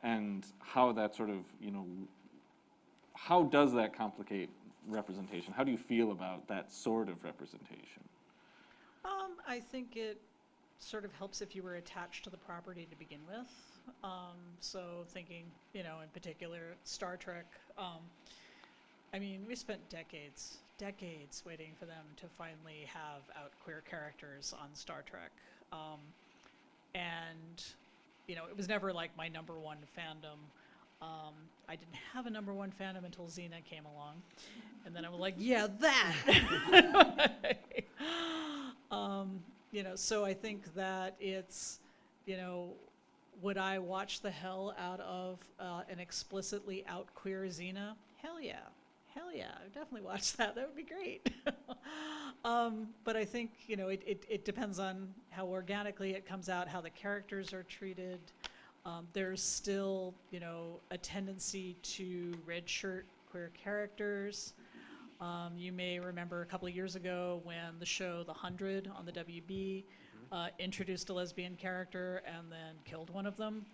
And how that sort of, you know, how does that complicate representation? How do you feel about that sort of representation? I think it sort of helps if you were attached to the property to begin with. So thinking, in particular, Star Trek. I mean, we spent decades waiting for them to finally have out queer characters on Star Trek. And, it was never like my number one fandom. I didn't have a number one fandom until Xena came along. And then I was like, yeah, that! So I think that it's, would I watch the hell out of an explicitly out queer Xena? Hell yeah. I would definitely watch that. That would be great. But I think, it depends on how organically it comes out, how the characters are treated. There's still, a tendency to redshirt queer characters. You may remember a couple of years ago when the show The 100 on the WB introduced a lesbian character and then killed one of them.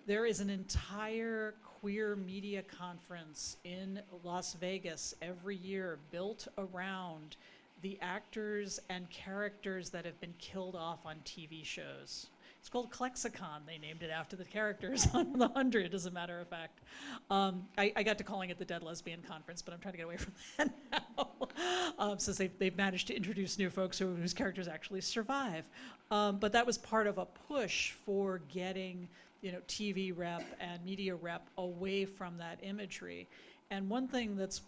There is an entire queer media conference in Las Vegas every year built around the actors and characters that have been killed off on TV shows. It's called Klexicon. They named it after the characters on The 100, as a matter of fact. I got to calling it the Dead Lesbian Conference, but I'm trying to get away from that now, since they've managed to introduce new folks whose characters actually survive. But that was part of a push for getting, TV rep and media rep away from that imagery. And one thing that's,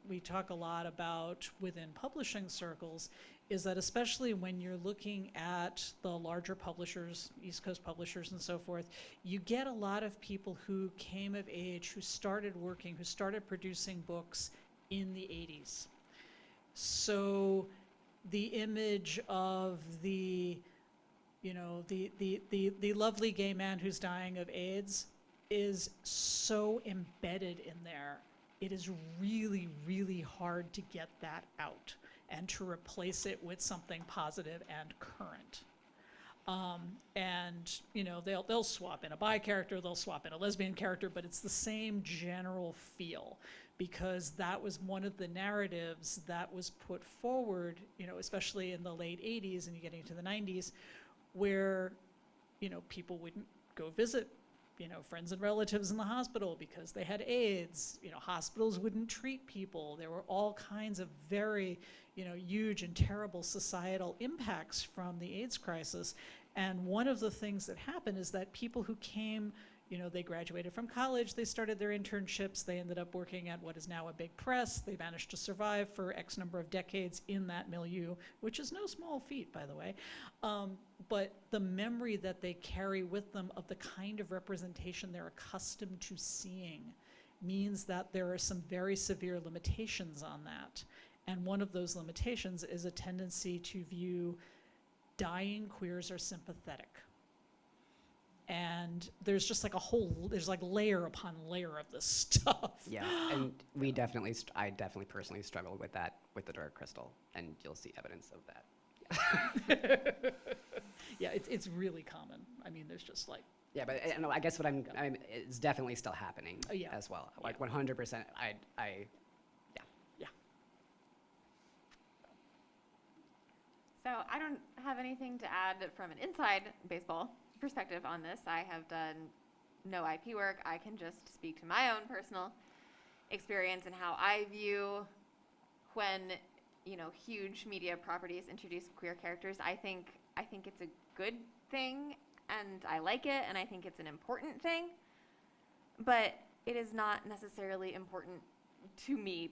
we talk a lot about within publishing circles is that especially when you're looking at the larger publishers, East Coast publishers and so forth, you get a lot of people who came of age, who started working, who started producing books in the 80s. So the image of the lovely gay man who's dying of AIDS is so embedded in there. It is really, really hard to get that out and to replace it with something positive and current. They'll swap in a bi character, they'll swap in a lesbian character, but it's the same general feel, because that was one of the narratives that was put forward, especially in the late 80s and getting to the 90s, where, people wouldn't go visit, friends and relatives in the hospital because they had AIDS. Hospitals wouldn't treat people. There were all kinds of very, huge and terrible societal impacts from the AIDS crisis. And one of the things that happened is that people who came, they graduated from college, they started their internships, they ended up working at what is now a big press. They managed to survive for X number of decades in that milieu, which is no small feat, by the way. But the memory that they carry with them of the kind of representation they're accustomed to seeing means that there are some very severe limitations on that. And one of those limitations is a tendency to view dying queers as sympathetic. And there's just like there's like layer upon layer of this stuff. Yeah, and I definitely personally struggled with that with the Dark Crystal, and you'll see evidence of that. Yeah, it's really common. I mean, there's just like. Yeah, but I guess what it's definitely still happening as well. Like 100%. Yeah. So I don't have anything to add from an inside baseball perspective on this. I have done no IP work. I can just speak to my own personal experience and how I view when, huge media properties introduce queer characters. I think it's a good thing, and I like it, and I think it's an important thing, but it is not necessarily important to me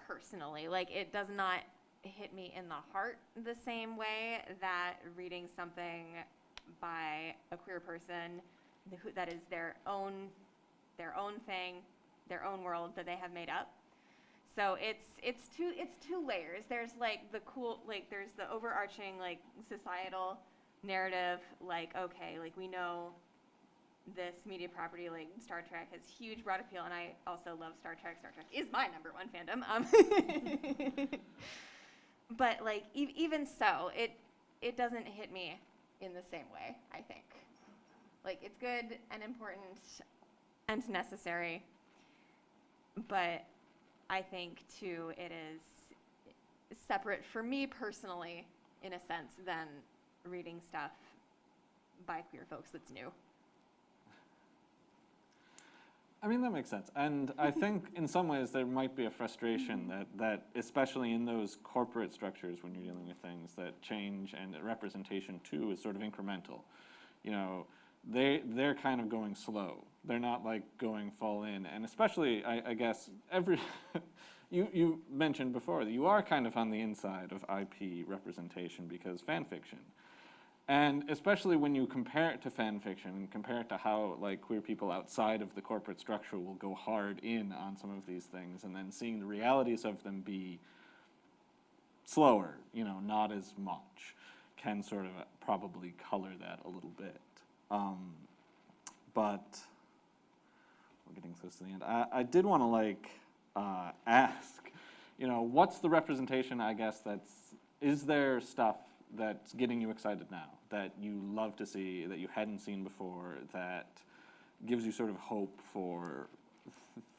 personally. Like, it does not hit me in the heart the same way that reading something by a queer person that is their own thing, their own world that they have made up. So it's two layers. There's there's the overarching societal narrative, okay, we know this media property like Star Trek has huge broad appeal, and I also love Star Trek. Star Trek is my number one fandom. But even so, it doesn't hit me in the same way, I think. It's good and important and necessary, but I think too it is separate for me personally, in a sense, than reading stuff by queer folks that's new. I mean, that makes sense. And I think in some ways there might be a frustration that especially in those corporate structures when you're dealing with things, that change and representation too is sort of incremental. You know, they're kind of going slow. They're not like going full in. And especially, I guess, you mentioned before that you are kind of on the inside of IP representation because fan fiction. And especially when you compare it to fan fiction and compare it to how like queer people outside of the corporate structure will go hard in on some of these things, and then seeing the realities of them be slower, you know, not as much, can sort of probably color that a little bit. But we're getting close to the end. I did want to like ask, you know, what's the representation, I guess, is there stuff that's getting you excited now, that you love to see, that you hadn't seen before, that gives you sort of hope for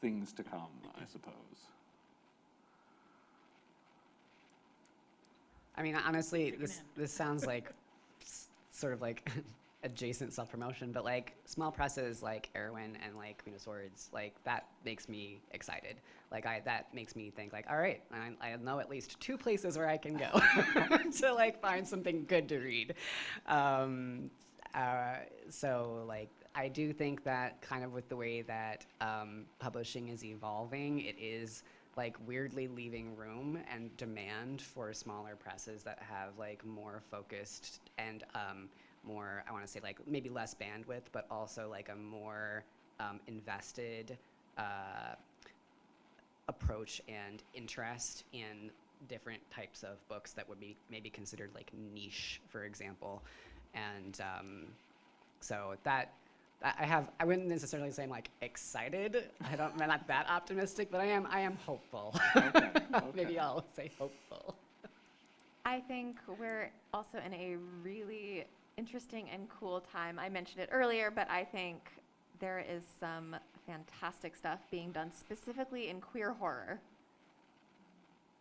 things to come, I suppose? I mean, honestly, Big this sounds like sort of like adjacent self-promotion, but like small presses like Erwin and like Queen of Swords, like that makes me excited. Like that makes me think like, all right, I know at least 2 places where I can go to like find something good to read. So like I do think that kind of with the way that publishing is evolving, it is like weirdly leaving room and demand for smaller presses that have like more focused and more, I want to say like maybe less bandwidth, but also like a more invested approach and interest in different types of books that would be maybe considered like niche, for example. And so that I wouldn't necessarily say I'm like excited. I'm not that optimistic, but I am hopeful. Okay. Maybe I'll say hopeful. I think we're also in a really interesting and cool time. I mentioned it earlier, but I think there is some fantastic stuff being done specifically in queer horror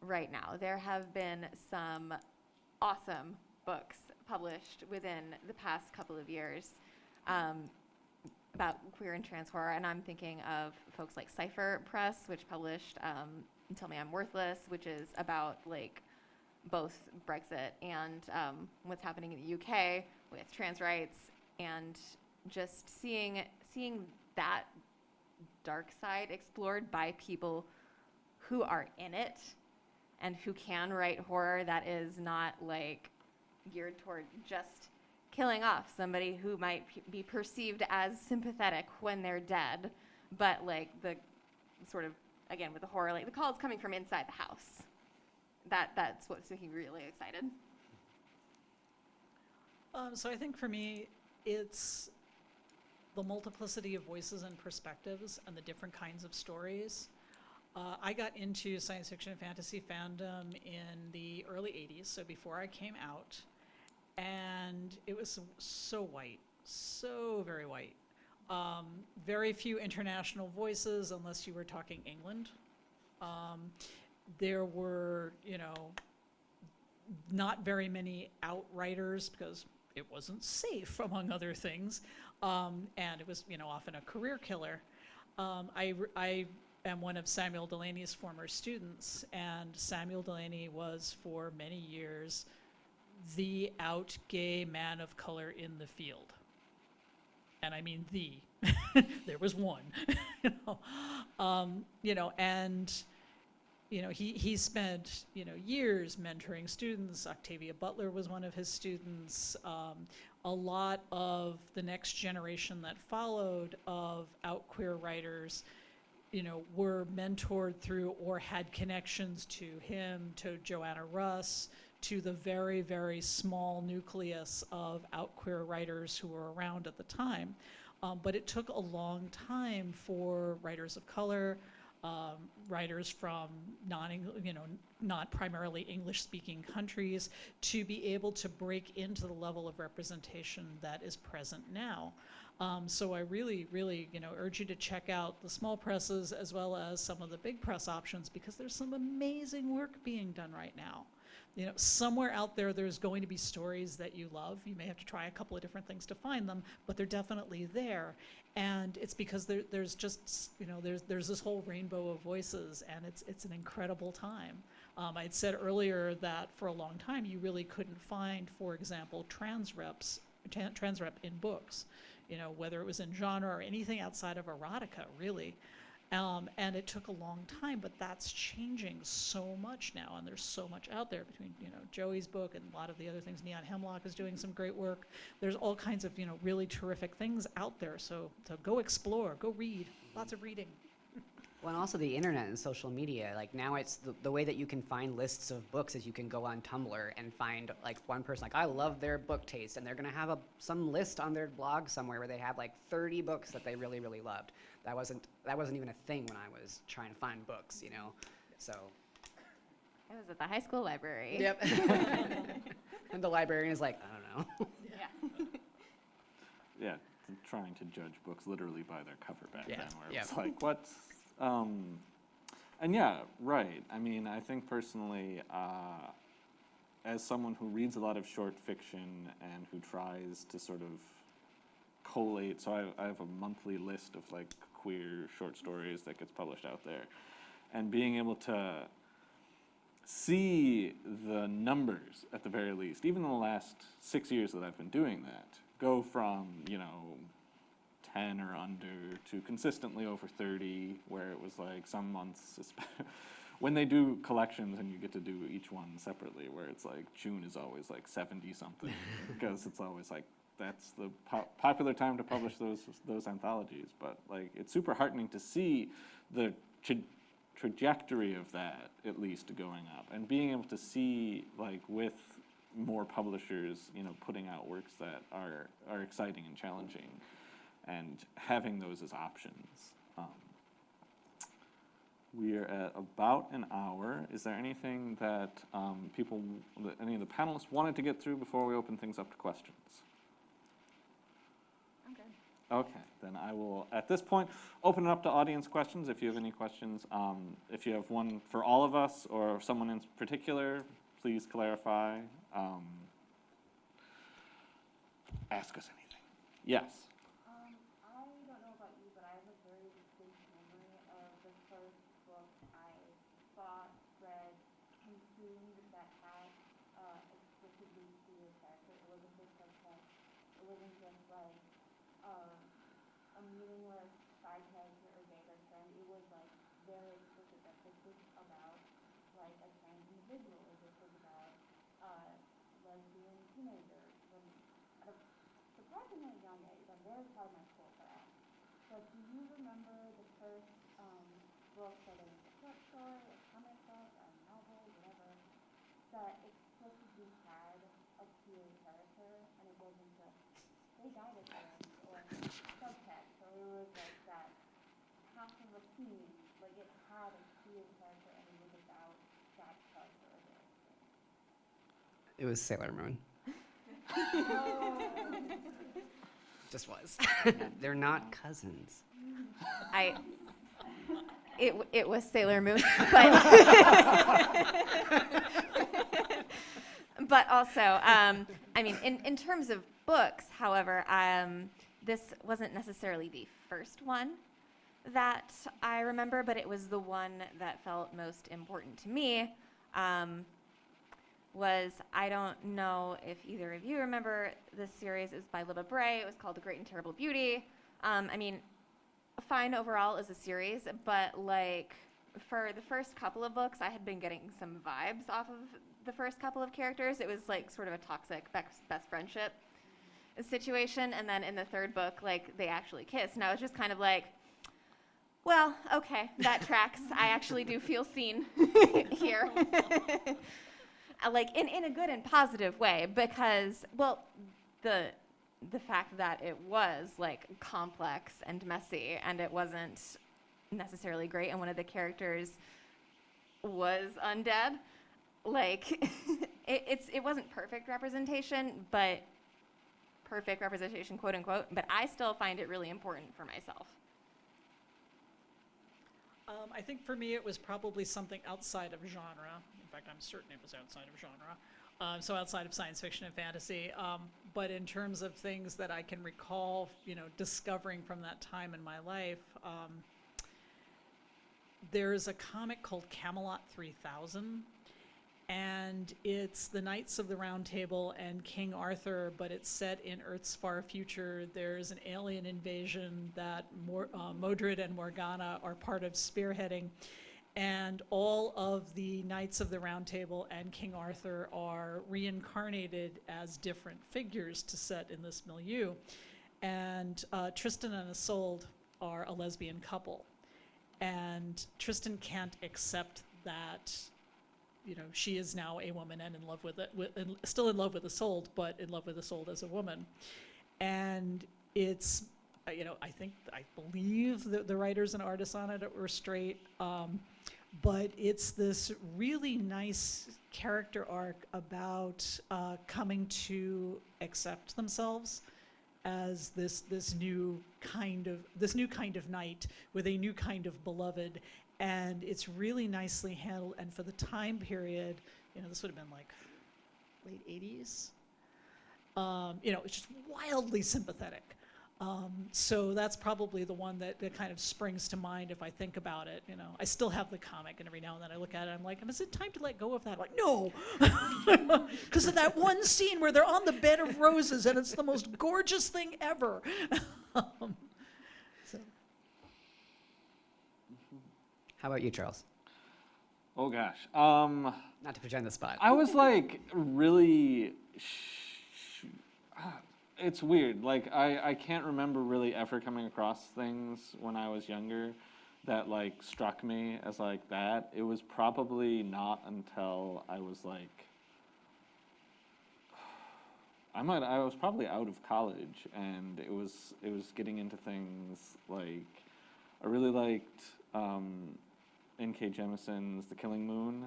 right now. There have been some awesome books published within the past couple of years about queer and trans horror, and I'm thinking of folks like Cipher Press, which published Tell Me I'm Worthless, which is about like both Brexit and what's happening in the UK with trans rights, and just seeing that dark side explored by people who are in it and who can write horror that is not like geared toward just killing off somebody who might be perceived as sympathetic when they're dead, but like the sort of, again, with the horror, like the call is coming from inside the house. That's what's making me really excited. So I think for me, it's the multiplicity of voices and perspectives and the different kinds of stories. I got into science fiction and fantasy fandom in the early 80s, so before I came out, and it was so white, so very white. Very few international voices unless you were talking England. There were, not very many outwriters because it wasn't safe, among other things, and it was, often a career killer. I am one of Samuel Delaney's former students, and Samuel Delaney was for many years the out gay man of color in the field. And I mean the. There was one. He spent years mentoring students. Octavia Butler was one of his students. A lot of the next generation that followed of out queer writers, were mentored through or had connections to him, to Joanna Russ, to the very, very small nucleus of out queer writers who were around at the time. But it took a long time for writers of color, writers from not primarily English-speaking countries to be able to break into the level of representation that is present now. So I really, really, urge you to check out the small presses as well as some of the big press options, because there's some amazing work being done right now. Somewhere out there, there's going to be stories that you love. You may have to try a couple of different things to find them, but they're definitely there. And it's because there's just, there's this whole rainbow of voices, and it's an incredible time. I'd said earlier that for a long time, you really couldn't find, for example, trans rep in books, whether it was in genre or anything outside of erotica, really. And it took a long time, but that's changing so much now, and there's so much out there between, Joey's book and a lot of the other things. Neon Hemlock is doing some great work. There's all kinds of, really terrific things out there. So go explore, go read, lots of reading. Well, and also the internet and social media. Like now it's the way that you can find lists of books is you can go on Tumblr and find like one person, like I love their book taste, and they're gonna have some list on their blog somewhere where they have like 30 books that they really, really loved. That wasn't even a thing when I was trying to find books, so. I was at the high school library. Yep. And the librarian is like, I don't know. Yeah. Yeah, trying to judge books literally by their cover back Yeah, then, where it yeah. was like, what? And yeah, right. I mean, I think personally, as someone who reads a lot of short fiction and who tries to sort of collate, so I have a monthly list of like queer short stories that gets published out there, and being able to see the numbers at the very least, even in the last 6 years that I've been doing that, go from 10 or under to consistently over 30, where it was like some months, when they do collections and you get to do each one separately, where it's like June is always like 70 something, because it's always like that's the popular time to publish those anthologies. But like it's super heartening to see the trajectory of that at least going up, and being able to see like with more publishers putting out works that are exciting and challenging, and having those as options. We are at about an hour. Is there anything that any of the panelists wanted to get through before we open things up to questions? I'm good. Okay, then I will, at this point, open it up to audience questions. If you have any questions, if you have one for all of us or someone in particular, please clarify. Ask us anything. Yes. I don't know about you, but I have a very distinct memory of the first book I saw, read, consumed that had explicitly queer character. It wasn't just like that. It wasn't just like a meaningless side character or gay best friend. It was like very explicit that this was about like a trans individual, or this was about lesbian teenagers from at a surprisingly young age. I'm very proud of my school for that. But do you remember the first book, whether it's a short story, a comic book, a novel, whatever, that explicitly had a queer character, and it wasn't just they died at the end or subtext, or it was like that half of a scene, like it had a queer character and it was about that character or their experience? It was Sailor Moon. Just was. They're not cousins. It was Sailor Moon, but but also, I mean, in terms of books, however, this wasn't necessarily the first one that I remember, but it was the one that felt most important to me. I don't know if either of you remember this series. It was by Libba Bray. It was called The Great and Terrible Beauty. I mean, fine overall as a series, but like for the first couple of books, I had been getting some vibes off of the first couple of characters. It was like sort of a toxic best friendship situation, and then in the third book, like they actually kiss, and I was just kind of like, well, okay, that tracks. I actually do feel seen here. Like in a good and positive way, because, well, the fact that it was like complex and messy, and it wasn't necessarily great, and one of the characters was undead, like it wasn't perfect representation, but perfect representation, quote unquote, but I still find it really important for myself. I think for me it was probably something outside of genre. In fact, I'm certain it was outside of genre. So outside of science fiction and fantasy. But in terms of things that I can recall, discovering from that time in my life, there's a comic called Camelot 3000. And it's the Knights of the Round Table and King Arthur, but it's set in Earth's far future. There's an alien invasion that Modred and Morgana are part of spearheading. And all of the Knights of the Round Table and King Arthur are reincarnated as different figures to set in this milieu. And Tristan and Isolde are a lesbian couple. And Tristan can't accept that she is now a woman and in love with it, still in love with Isolde, but in love with Isolde as a woman. And it's, I believe that the writers and artists on it were straight, but it's this really nice character arc about coming to accept themselves as this new kind of knight with a new kind of beloved. And it's really nicely handled. And for the time period, this would have been like late 80s. It's just wildly sympathetic. So that's probably the one that kind of springs to mind if I think about it. I still have the comic, and every now and then I look at it, I'm like, is it time to let go of that? I'm like, no, because of that one scene where they're on the bed of roses, and it's the most gorgeous thing ever. So. How about you, Charles? Oh gosh. Not to put you on the spot. I was like really. It's weird. Like I can't remember really ever coming across things when I was younger that like struck me as like that. It was probably not until I was like. I was probably out of college, and it was getting into things like I really liked. N.K. Jemison's The Killing Moon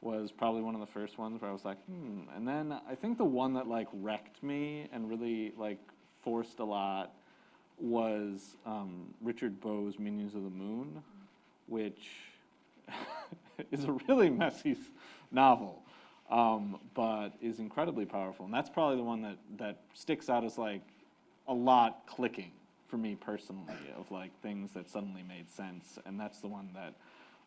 was probably one of the first ones where I was like, And then I think the one that like wrecked me and really like forced a lot was Richard Bow's Minions of the Moon, which is a really messy novel, but is incredibly powerful. And that's probably the one that sticks out as like a lot clicking for me personally, of like things that suddenly made sense. And that's the one that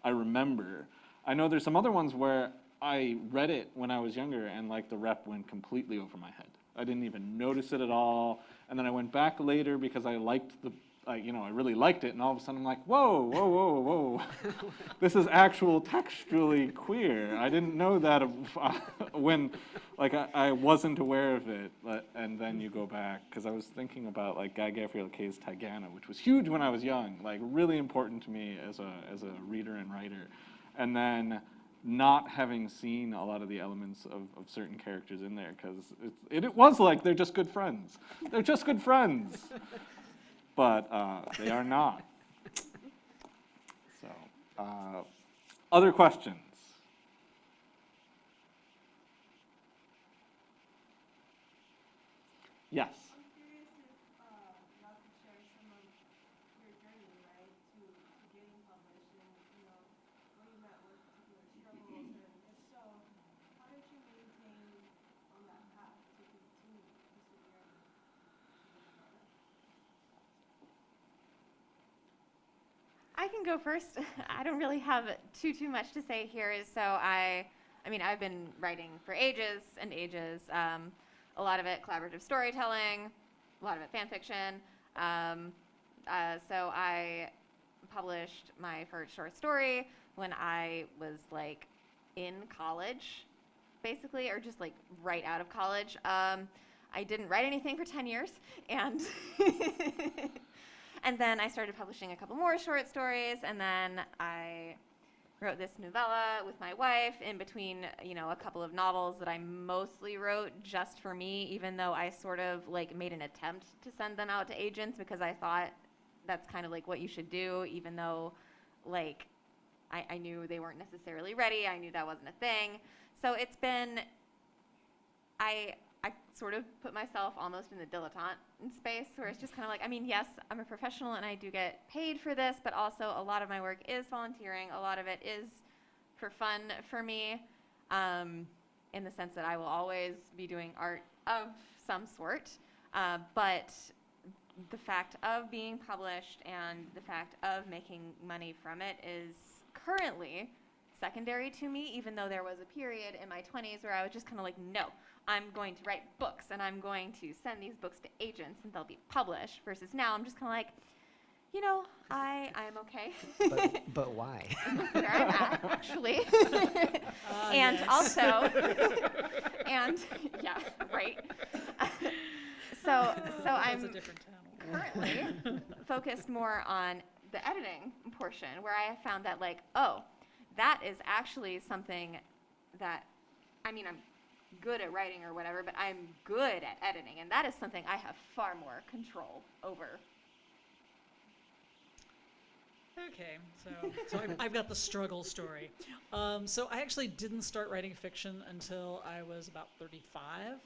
I remember. I know there's some other ones where I read it when I was younger and like the rep went completely over my head. I didn't even notice it at all. And then I went back later because I liked I really liked it, and all of a sudden I'm like, whoa. This is actual textually queer. I didn't know that when, like, I wasn't aware of it, and then you go back, because I was thinking about, like, Guy Gabriel Kay's Tigana, which was huge when I was young, like, really important to me as a reader and writer, and then not having seen a lot of the elements of certain characters in there, because it was like, they're just good friends. They're just good friends. But they are not. So, other questions? Yes. I'm curious if y'all could share some of your journey, right, to getting published and, where you met with particular struggles, and if so, how did you maintain on that path to continue persevering? I can go first. I don't really have too much to say here. So I've been writing for ages and ages. A lot of it collaborative storytelling, a lot of it fan fiction. So I published my first short story when I was like in college, basically, or just like right out of college. I didn't write anything for 10 years, and and then I started publishing a couple more short stories, and then I wrote this novella with my wife in between, a couple of novels that I mostly wrote just for me, even though I sort of like made an attempt to send them out to agents because I thought that's kind of like what you should do, even though like I knew they weren't necessarily ready. I knew that wasn't a thing. So it's been, I sort of put myself almost in the dilettante space where it's just kind of like, I mean, yes, I'm a professional and I do get paid for this, but also a lot of my work is volunteering. A lot of it is for fun for me, in the sense that I will always be doing art of some sort. But the fact of being published and the fact of making money from it is currently secondary to me, even though there was a period in my 20s where I was just kind of like, no, I'm going to write books and I'm going to send these books to agents and they'll be published, versus now I'm just kind of like, you know, I am okay. But why? Where I'm at, actually. And yes. also, and yeah, right. So That's I'm a different channel. currently focused more on the editing portion, where I found that, like, oh, that is actually something that, I mean, I'm good at writing or whatever, but I'm good at editing, and that is something I have far more control over. Okay, so I've got the struggle story. So I actually didn't start writing fiction until I was about 35.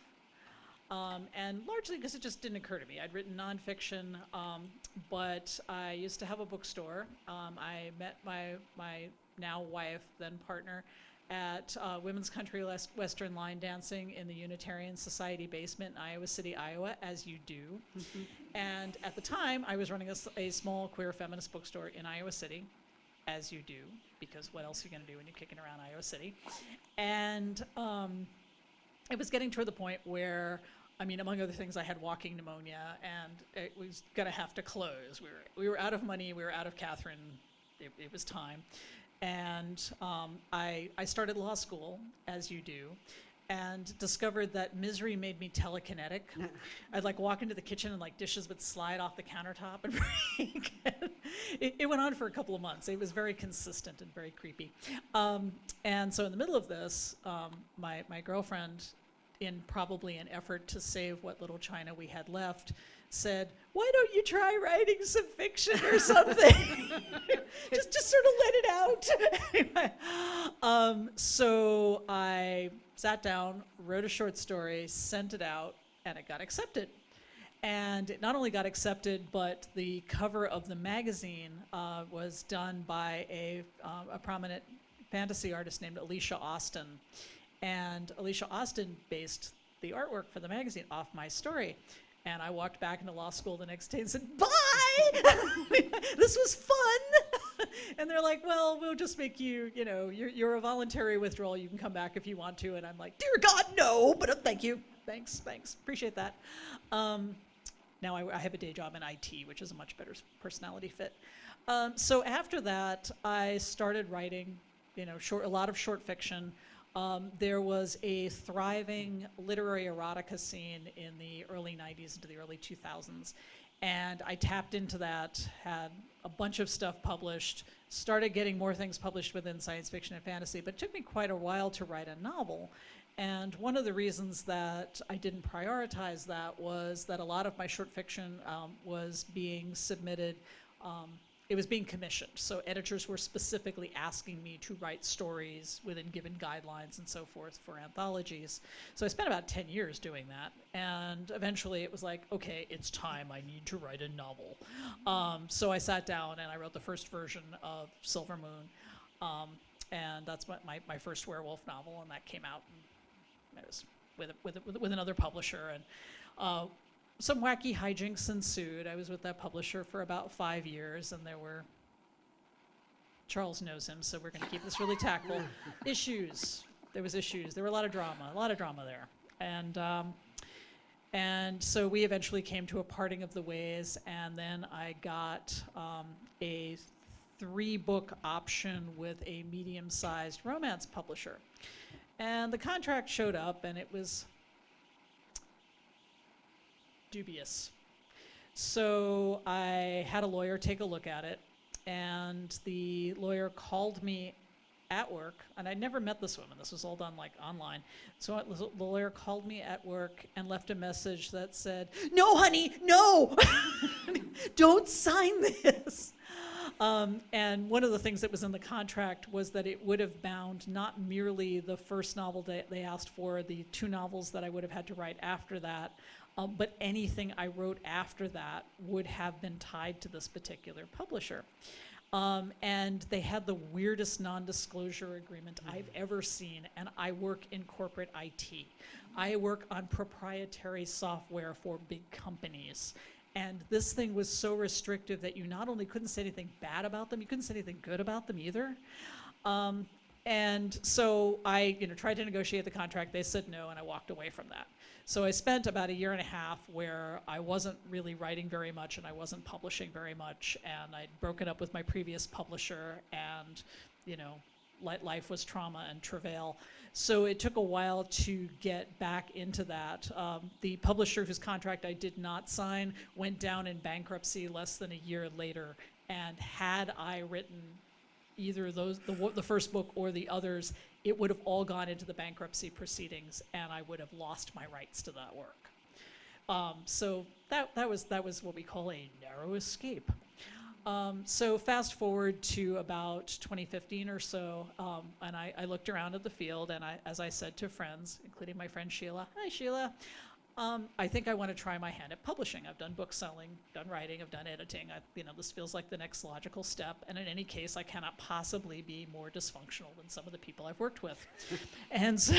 And largely because it just didn't occur to me. I'd written nonfiction, but I used to have a bookstore. I met my now wife, then partner, at Women's Country Western Line Dancing in the Unitarian Society basement in Iowa City, Iowa, as you do. And at the time, I was running a small queer feminist bookstore in Iowa City, as you do, because what else are you going to do when you're kicking around Iowa City? And it was getting toward the point where, I mean, among other things, I had walking pneumonia, and it was going to have to close. We were out of money. We were out of Catherine. It was time. And I started law school, as you do, and discovered that misery made me telekinetic. I'd like walk into the kitchen and like dishes would slide off the countertop and break. It went on for a couple of months. It was very consistent and very creepy. And so in the middle of this, my girlfriend, in probably an effort to save what little china we had left, said, "Why don't you try writing some fiction or something?" just sort of let it out. So I sat down, wrote a short story, sent it out, and it got accepted. And it not only got accepted, but the cover of the magazine was done by a prominent fantasy artist named Alicia Austin. And Alicia Austin based the artwork for the magazine off my story. And I walked back into law school the next day and said, "Bye! This was fun!" And they're like, "Well, we'll just make you, you're a voluntary withdrawal. You can come back if you want to." And I'm like, "Dear God, no, but thank you. Thanks. Appreciate that." Now I have a day job in IT, which is a much better personality fit. So after that, I started writing, a lot of short fiction. There was a thriving literary erotica scene in the early 90s into the early 2000s. And I tapped into that, had a bunch of stuff published, started getting more things published within science fiction and fantasy, but it took me quite a while to write a novel. And one of the reasons that I didn't prioritize that was that a lot of my short fiction was being submitted, it was being commissioned. So editors were specifically asking me to write stories within given guidelines and so forth for anthologies. So I spent about 10 years doing that. And eventually it was like, okay, it's time, I need to write a novel. So I sat down and I wrote the first version of Silver Moon. And that's my first werewolf novel, and that came out. And it was with another publisher. And some wacky hijinks ensued. I was with that publisher for about 5 years, and there were, Charles knows him, so we're going to keep this really tactful, issues. There was issues. There were a lot of drama there. And so we eventually came to a parting of the ways, and then I got a 3-book option with a medium-sized romance publisher. And the contract showed up, and it was dubious. So I had a lawyer take a look at it, and the lawyer called me at work, and I'd never met this woman. This was all done like online. So the lawyer called me at work and left a message that said, "No, honey, no, don't sign this." And one of the things that was in the contract was that it would have bound not merely the first novel that they asked for, the 2 novels that I would have had to write after that, but anything I wrote after that would have been tied to this particular publisher. And they had the weirdest non-disclosure agreement I've ever seen, and I work in corporate IT. I work on proprietary software for big companies. And this thing was so restrictive that you not only couldn't say anything bad about them, you couldn't say anything good about them either. And so I tried to negotiate the contract. They said no, and I walked away from that. So I spent about 1.5 years where I wasn't really writing very much and I wasn't publishing very much, and I'd broken up with my previous publisher, and life was trauma and travail. So it took a while to get back into that. The publisher whose contract I did not sign went down in bankruptcy less than 1 year later, and had I written either the first book or the others, it would have all gone into the bankruptcy proceedings, and I would have lost my rights to that work. So that was what we call a narrow escape. So fast forward to about 2015 or so, and I looked around at the field, and as I said to friends, including my friend Sheila, hi Sheila, I think I want to try my hand at publishing. I've done book selling, done writing, I've done editing. This feels like the next logical step. And in any case, I cannot possibly be more dysfunctional than some of the people I've worked with. And so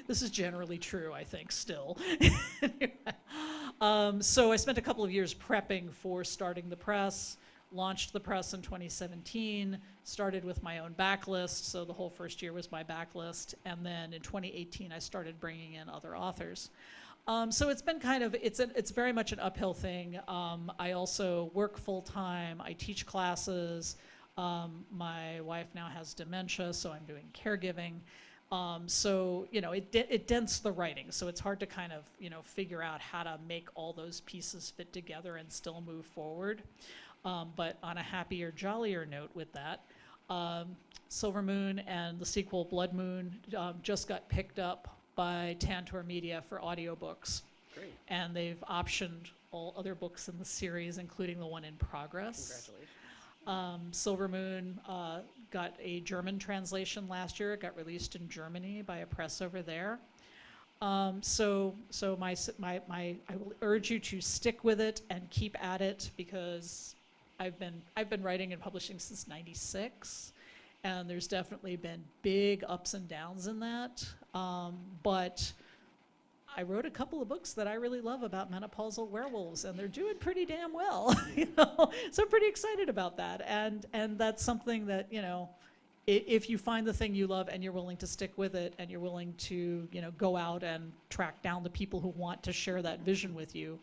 this is generally true, I think, still. So I spent a couple of years prepping for starting the press, launched the press in 2017, started with my own backlist. So the whole first year was my backlist. And then in 2018, I started bringing in other authors. So it's been it's very much an uphill thing. I also work full time. I teach classes. My wife now has dementia, so I'm doing caregiving. So it dents the writing. So it's hard to kind of figure out how to make all those pieces fit together and still move forward. But on a happier, jollier note with that, Silver Moon and the sequel Blood Moon just got picked up by Tantor Media for audiobooks. Great. And they've optioned all other books in the series, including the one in progress. Congratulations. Silver Moon got a German translation last year. It got released in Germany by a press over there. So I will urge you to stick with it and keep at it, because I've been writing and publishing since '96. And there's definitely been big ups and downs in that. But I wrote a couple of books that I really love about menopausal werewolves, and they're doing pretty damn well. So I'm pretty excited about that. And that's something that, if you find the thing you love and you're willing to stick with it, and you're willing to, go out and track down the people who want to share that vision with you,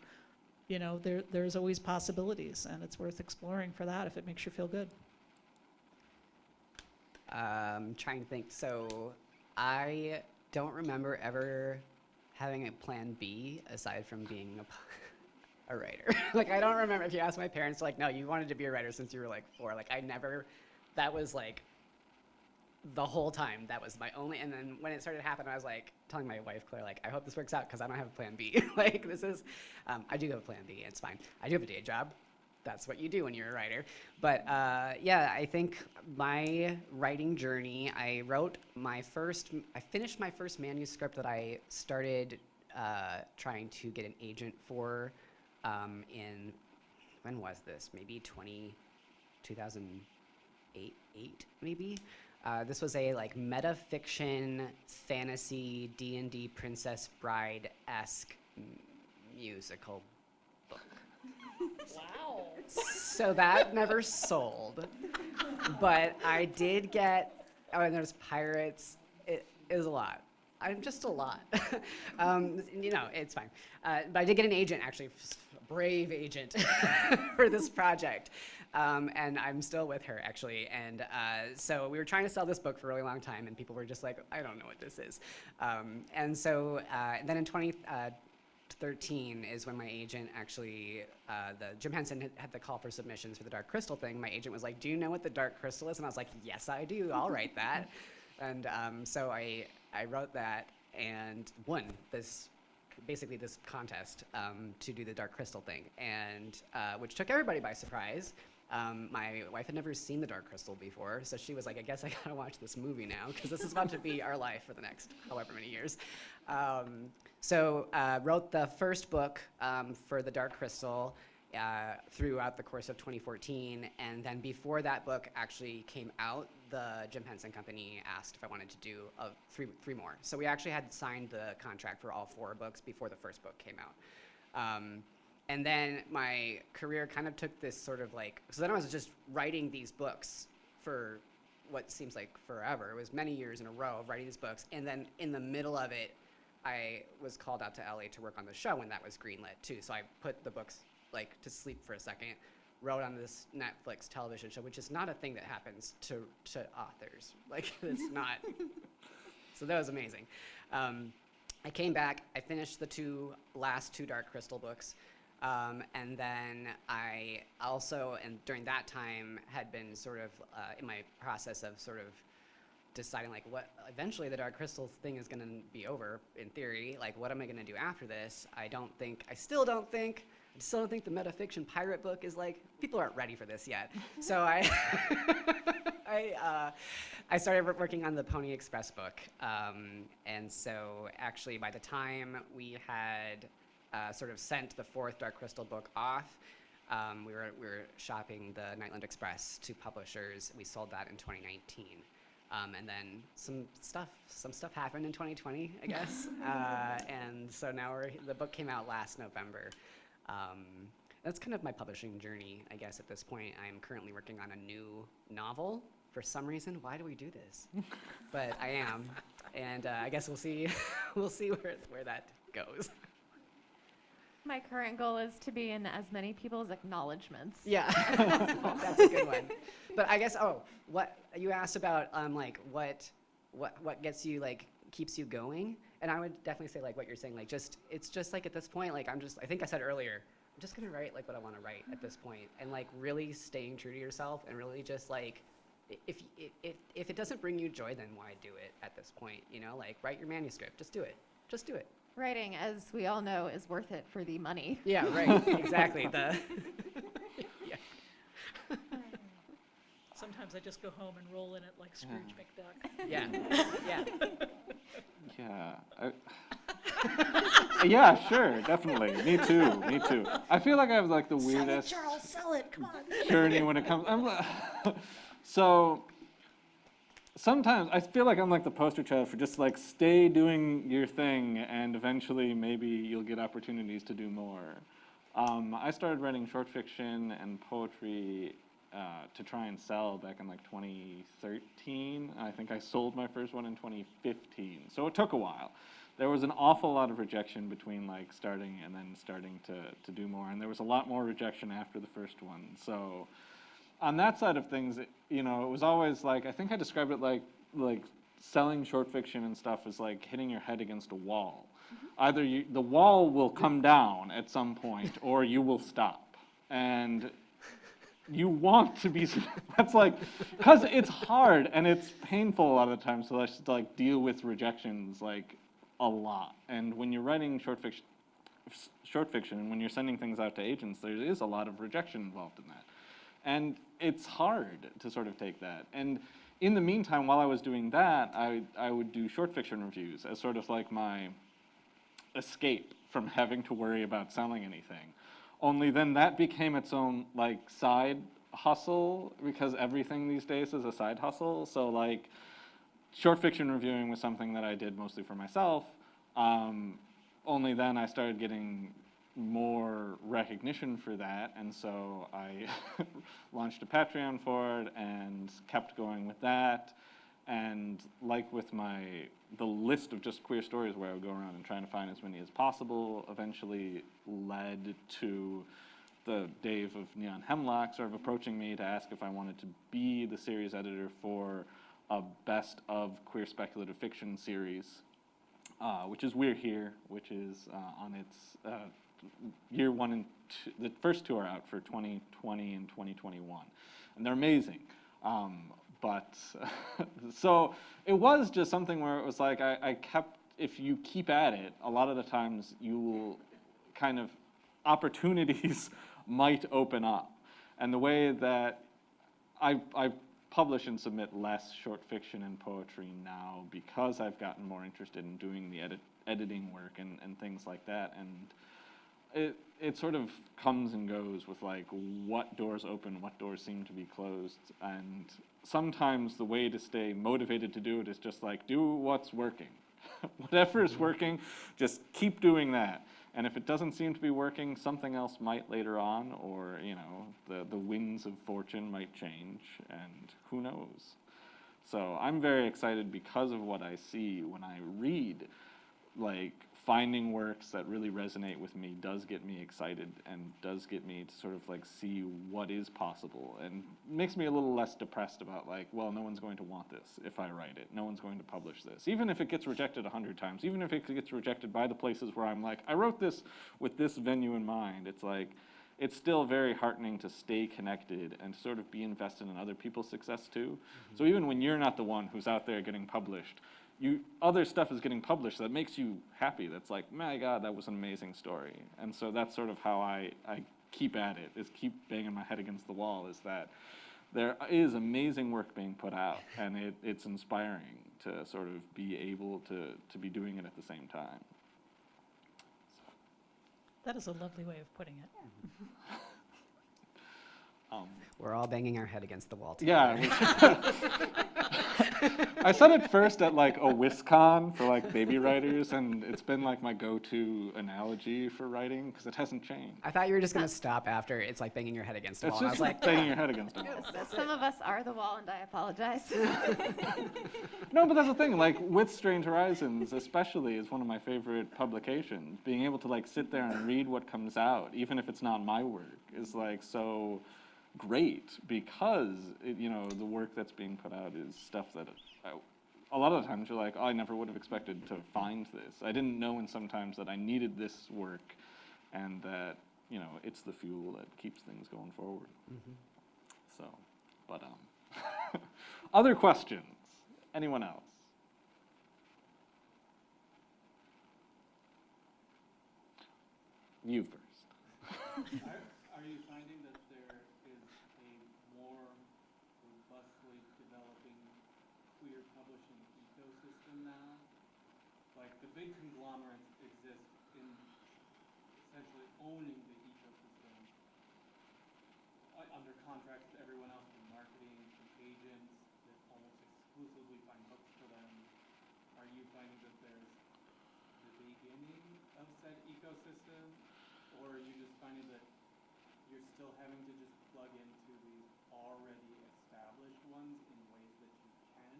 there's always possibilities, and it's worth exploring for that if it makes you feel good. Trying to think. So I don't remember ever having a plan B aside from being a writer. Like, I don't remember, if you ask my parents, like, no, you wanted to be a writer since you were like 4. Like, that was like the whole time. That was my only, and then when it started happening, I was like telling my wife, Claire, like, I hope this works out because I don't have a plan B. Like, this is, I do have a plan B, it's fine. I do have a day job. That's what you do when you're a writer. But yeah, I think my writing journey, I finished my first manuscript that I started trying to get an agent for when was this? Maybe 2008 maybe? This was a meta fiction fantasy D&D Princess Bride-esque musical book. Wow. So that never sold, but I did get, and there's pirates, it is a lot. I'm just a lot. It's fine. But I did get an agent, actually, a brave agent for this project. And I'm still with her, actually. And so we were trying to sell this book for a really long time, and people were just like, I don't know what this is. And so then in 2013 is when my agent actually, Jim Henson had the call for submissions for the Dark Crystal thing. My agent was like, do you know what the Dark Crystal is? And I was like, yes, I do. I'll write that. And so I wrote that and won this contest to do the Dark Crystal thing, and which took everybody by surprise. My wife had never seen The Dark Crystal before, so she was like, I guess I gotta watch this movie now, because this is about to be our life for the next however many years. So wrote the first book for The Dark Crystal throughout the course of 2014, and then before that book actually came out, the Jim Henson Company asked if I wanted to do three more. So we actually had signed the contract for all 4 books before the first book came out. And then my career kind of took this sort of like, so then I was just writing these books for what seems like forever. It was many years in a row of writing these books, and then in the middle of it, I was called out to LA to work on the show, and that was greenlit too. So I put the books like to sleep for a second, wrote on this Netflix television show, which is not a thing that happens to authors. Like, it's not. So that was amazing. I came back, I finished the last two Dark Crystal books, and then I also, and during that time, had been sort of in my process of sort of deciding like what, eventually the Dark Crystal thing is gonna be over, in theory. Like, what am I gonna do after this? I still don't think the metafiction pirate book is like, people aren't ready for this yet. So I started working on the Pony Express book. And so actually by the time we had sort of sent the 4th Dark Crystal book off, we were shopping the Nightland Express to publishers. We sold that in 2019. And then some stuff happened in 2020, I guess. And so now the book came out last November. That's kind of my publishing journey, I guess, at this point. I'm currently working on a new novel. For some reason, why do we do this? But I am, and I guess we'll see where that goes. My current goal is to be in as many people's acknowledgements. Yeah, that's a good one. But I guess, what you asked about, like what gets you, like, keeps you going, and I would definitely say like what you're saying, like it's just like at this point, like I think I said earlier, I'm just gonna write like what I want to write at this point, and like really staying true to yourself, and really just like if it doesn't bring you joy, then why do it at this point? You know, like write your manuscript, just do it. Writing, as we all know, is worth it for the money. Yeah, right. Exactly. Yeah. Sometimes I just go home and roll in it like Scrooge McDuck. Yeah. Yeah. Yeah, sure, definitely. Me too. I feel like I have like the weirdest Sell it, Charles, sell it, come on. journey when it comes. So sometimes I feel like I'm like the poster child for just like stay doing your thing, and eventually maybe you'll get opportunities to do more. I started writing short fiction and poetry to try and sell back in like 2013. I think I sold my first one in 2015. So it took a while. There was an awful lot of rejection between like starting and then starting to do more, and there was a lot more rejection after the first one. So on that side of things, it was always like, I think I described it like selling short fiction and stuff is like hitting your head against a wall. Either the wall will come down at some point, or you will stop. And you want to be, that's like, because it's hard and it's painful a lot of the time, so let's like deal with rejections like a lot. And when you're writing short fiction, and when you're sending things out to agents, there is a lot of rejection involved in that. And it's hard to sort of take that. And in the meantime, while I was doing that, I would do short fiction reviews as sort of like my escape from having to worry about selling anything. Only then that became its own like side hustle, because everything these days is a side hustle. So like short fiction reviewing was something that I did mostly for myself. Only then I started getting more recognition for that, and so I launched a Patreon for it and kept going with that. And like with the list of just queer stories where I would go around and try to find as many as possible, eventually led to the Dave of Neon Hemlock sort of approaching me to ask if I wanted to be the series editor for a best of queer speculative fiction series, which is We're Here, which is on its year 1 and 2. The first 2 are out for 2020 and 2021, and they're amazing. But so it was just something where it was like I kept, if you keep at it, a lot of the times you will kind of, opportunities might open up. And the way that I publish and submit less short fiction and poetry now because I've gotten more interested in doing the editing work and things like that. And it sort of comes and goes with like what doors open, what doors seem to be closed. And sometimes the way to stay motivated to do it is just like, do what's working. Whatever is working, just keep doing that. And if it doesn't seem to be working, something else might later on, or, you know, the winds of fortune might change, and who knows. So I'm very excited because of what I see when I read. Like, finding works that really resonate with me does get me excited and does get me to sort of like see what is possible, and makes me a little less depressed about like, well, no one's going to want this if I write it. No one's going to publish this. Even if it gets rejected 100 times, even if it gets rejected by the places where I'm like, I wrote this with this venue in mind, it's like, it's still very heartening to stay connected and sort of be invested in other people's success too. So even when you're not the one who's out there getting published, other stuff is getting published that makes you happy. That's like, my God, that was an amazing story. And so that's sort of how I keep at it, is keep banging my head against the wall, is that there is amazing work being put out, and it's inspiring to sort of be able to be doing it at the same time. That is a lovely way of putting it. We're all banging our head against the wall together. Yeah. I said it first at like a WisCon for like baby writers, and it's been like my go-to analogy for writing because it hasn't changed. I thought you were just going to stop after it's like banging your head against the It's wall. And I just was like, banging your head against the wall. Some of us are the wall, and I apologize. No, but that's the thing. Like with Strange Horizons, especially, is one of my favorite publications. Being able to like sit there and read what comes out, even if it's not my work, is like so great, because you know, the work that's being put out is stuff that a lot of the times you're like, oh, I never would have expected to find this. I didn't know, and sometimes that I needed this work, and that, you know, it's the fuel that keeps things going forward. So, but other questions? Anyone else? You first. Are you finding that there is a more robustly developing queer publishing ecosystem now? Like the big conglomerates exist in essentially owning the ecosystem under contract with everyone else, from marketing to agents that almost exclusively find hooks for them. Are you finding that there's the beginning of said ecosystem, or are you just finding that you're still having to just plug into these already established ones in ways that you can?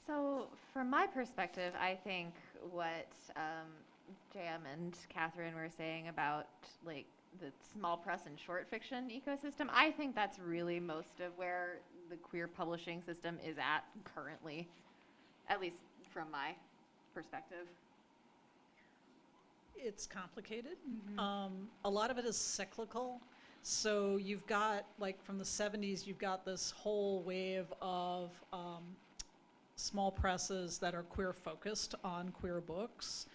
So, from my perspective, I think what JM and Catherine were saying about like the small press and short fiction ecosystem, I think that's really most of where the queer publishing system is at currently, at least from my perspective. It's complicated. A lot of it is cyclical. So you've got, like from the 70s, you've got this whole wave of small presses that are queer focused on queer books,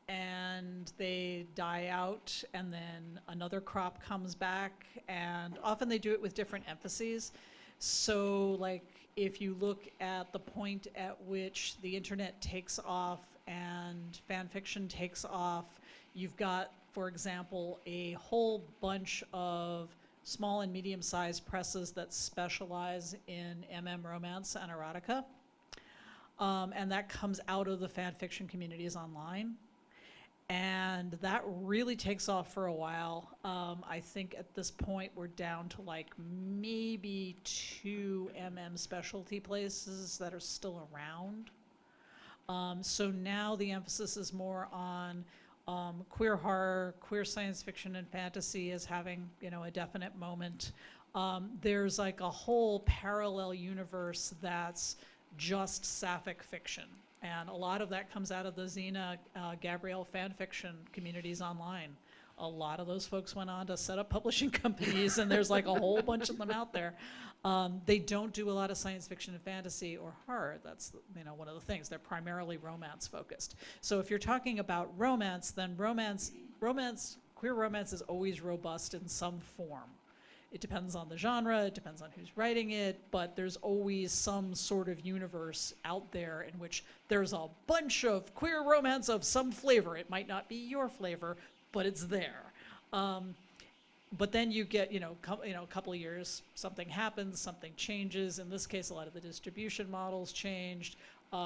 and they die out, and then another crop comes back, and often they do it with different emphases. So like if you look at the point at which the internet takes off and fan fiction takes off, you've got, for example, a whole bunch of small and medium-sized presses that specialize in romance and erotica. And that comes out of the fan fiction communities online. And that really takes off for a while. I think at this point we're down to like maybe 2 specialty places that are still around. So now the emphasis is more on queer horror, queer science fiction and fantasy as having, you know, a definite moment. There's like a whole parallel universe that's just sapphic fiction. And a lot of that comes out of the Xena, Gabrielle fan fiction communities online. A lot of those folks went on to set up publishing companies, and there's like a whole bunch of them out there. They don't do a lot of science fiction and fantasy or horror. That's, you know, one of the things. They're primarily romance focused. So if you're talking about romance, then romance, queer romance is always robust in some form. It depends on the genre, it depends on who's writing it, but there's always some sort of universe out there in which there's a bunch of queer romance of some flavor. It might not be your flavor, but it's there. But then you get, a couple of years, something happens, something changes. In this case, a lot of the distribution models changed.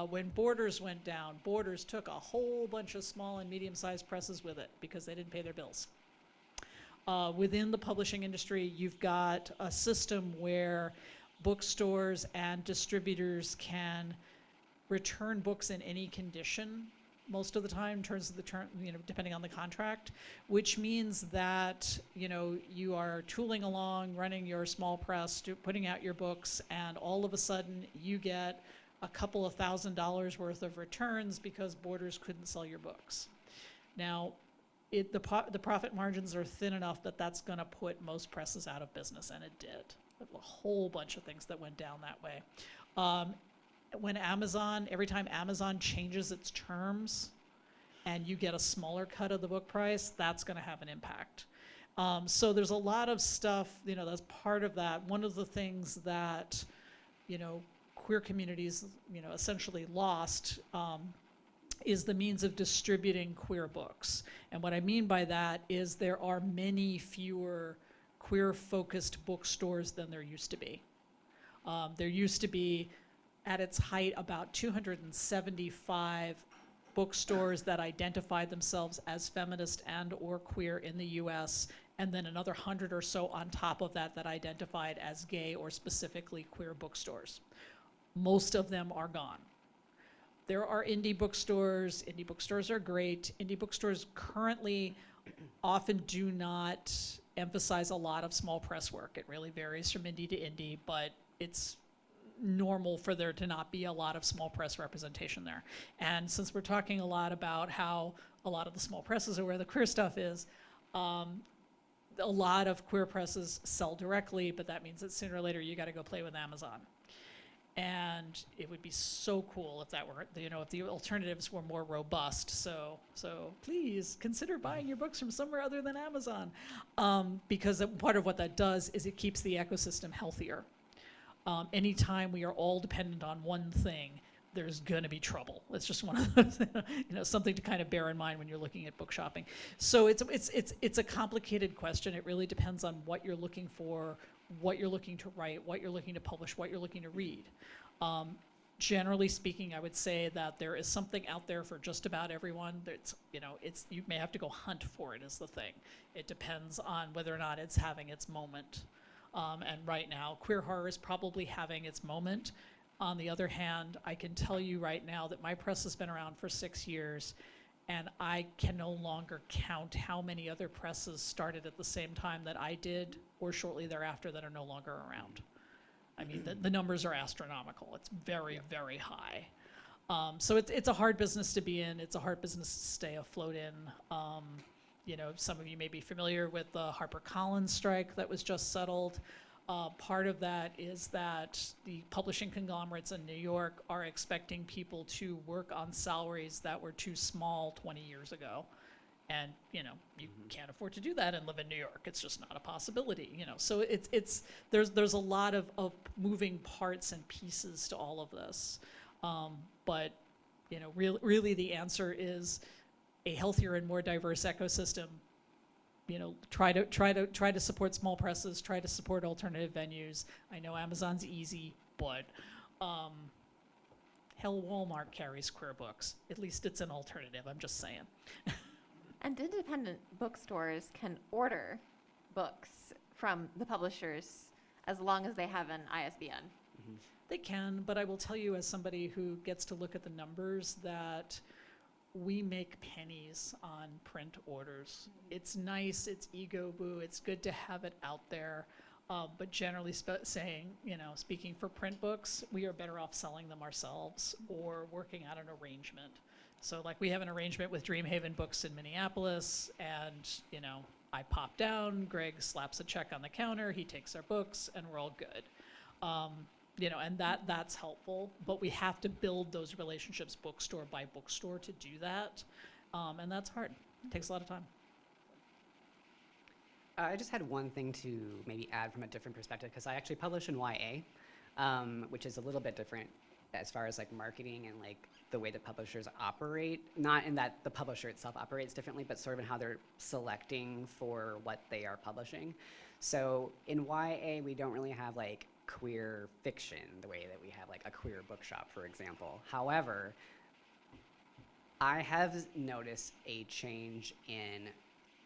When Borders went down, Borders took a whole bunch of small and medium-sized presses with it because they didn't pay their bills. Within the publishing industry, you've got a system where bookstores and distributors can return books in any condition most of the time in terms of the term, depending on the contract, which means that, you are tooling along, running your small press, putting out your books, and all of a sudden you get a couple of $1,000s worth of returns because Borders couldn't sell your books. Now, the profit margins are thin enough that that's going to put most presses out of business, and it did. A whole bunch of things that went down that way. When every time Amazon changes its terms and you get a smaller cut of the book price, that's going to have an impact. So there's a lot of stuff, that's part of that. One of the things that, queer communities, essentially lost is the means of distributing queer books. And what I mean by that is there are many fewer queer-focused bookstores than there used to be. There used to be, at its height, about 275 bookstores that identified themselves as feminist and or queer in the US, and then another 100 or so on top of that that identified as gay or specifically queer bookstores. Most of them are gone. There are indie bookstores. Indie bookstores are great. Indie bookstores currently often do not emphasize a lot of small press work. It really varies from indie to indie, but it's normal for there to not be a lot of small press representation there. And since we're talking a lot about how a lot of the small presses are where the queer stuff is, a lot of queer presses sell directly, but that means that sooner or later you got to go play with Amazon. And it would be so cool if that were, if the alternatives were more robust. So please consider buying your books from somewhere other than Amazon, because part of what that does is it keeps the ecosystem healthier. Anytime we are all dependent on one thing, there's going to be trouble. It's just one of those, something to kind of bear in mind when you're looking at book shopping. So it's a complicated question. It really depends on what you're looking for, what you're looking to write, what you're looking to publish, what you're looking to read. Generally speaking, I would say that there is something out there for just about everyone. That's, you may have to go hunt for it is the thing. It depends on whether or not it's having its moment. And right now, queer horror is probably having its moment. On the other hand, I can tell you right now that my press has been around for 6 years, and I can no longer count how many other presses started at the same time that I did or shortly thereafter that are no longer around. I mean, the numbers are astronomical. It's very, very high. So it's a hard business to be in. It's a hard business to stay afloat in. Some of you may be familiar with the HarperCollins strike that was just settled. Part of that is that the publishing conglomerates in New York are expecting people to work on salaries that were too small 20 years ago. And, you can't afford to do that and live in New York. It's just not a possibility, So there's a lot of moving parts and pieces to all of this. But, really the answer is a healthier and more diverse ecosystem. Try to support small presses, try to support alternative venues. I know Amazon's easy, but hell, Walmart carries queer books. At least it's an alternative, I'm just saying. And independent bookstores can order books from the publishers as long as they have an ISBN. They can, but I will tell you as somebody who gets to look at the numbers that we make pennies on print orders. It's nice, it's ego boo, it's good to have it out there. But generally speaking for print books, we are better off selling them ourselves or working out an arrangement. So like we have an arrangement with Dreamhaven Books in Minneapolis, and I pop down, Greg slaps a check on the counter, he takes our books, and we're all good. And that's helpful, but we have to build those relationships bookstore by bookstore to do that, and that's hard. It takes a lot of time. I just had one thing to maybe add from a different perspective, because I actually publish in YA, which is a little bit different as far as like marketing and like the way that publishers operate. Not in that the publisher itself operates differently, but sort of in how they're selecting for what they are publishing. So in YA, we don't really have like queer fiction the way that we have like a queer bookshop, for example. However, I have noticed a change in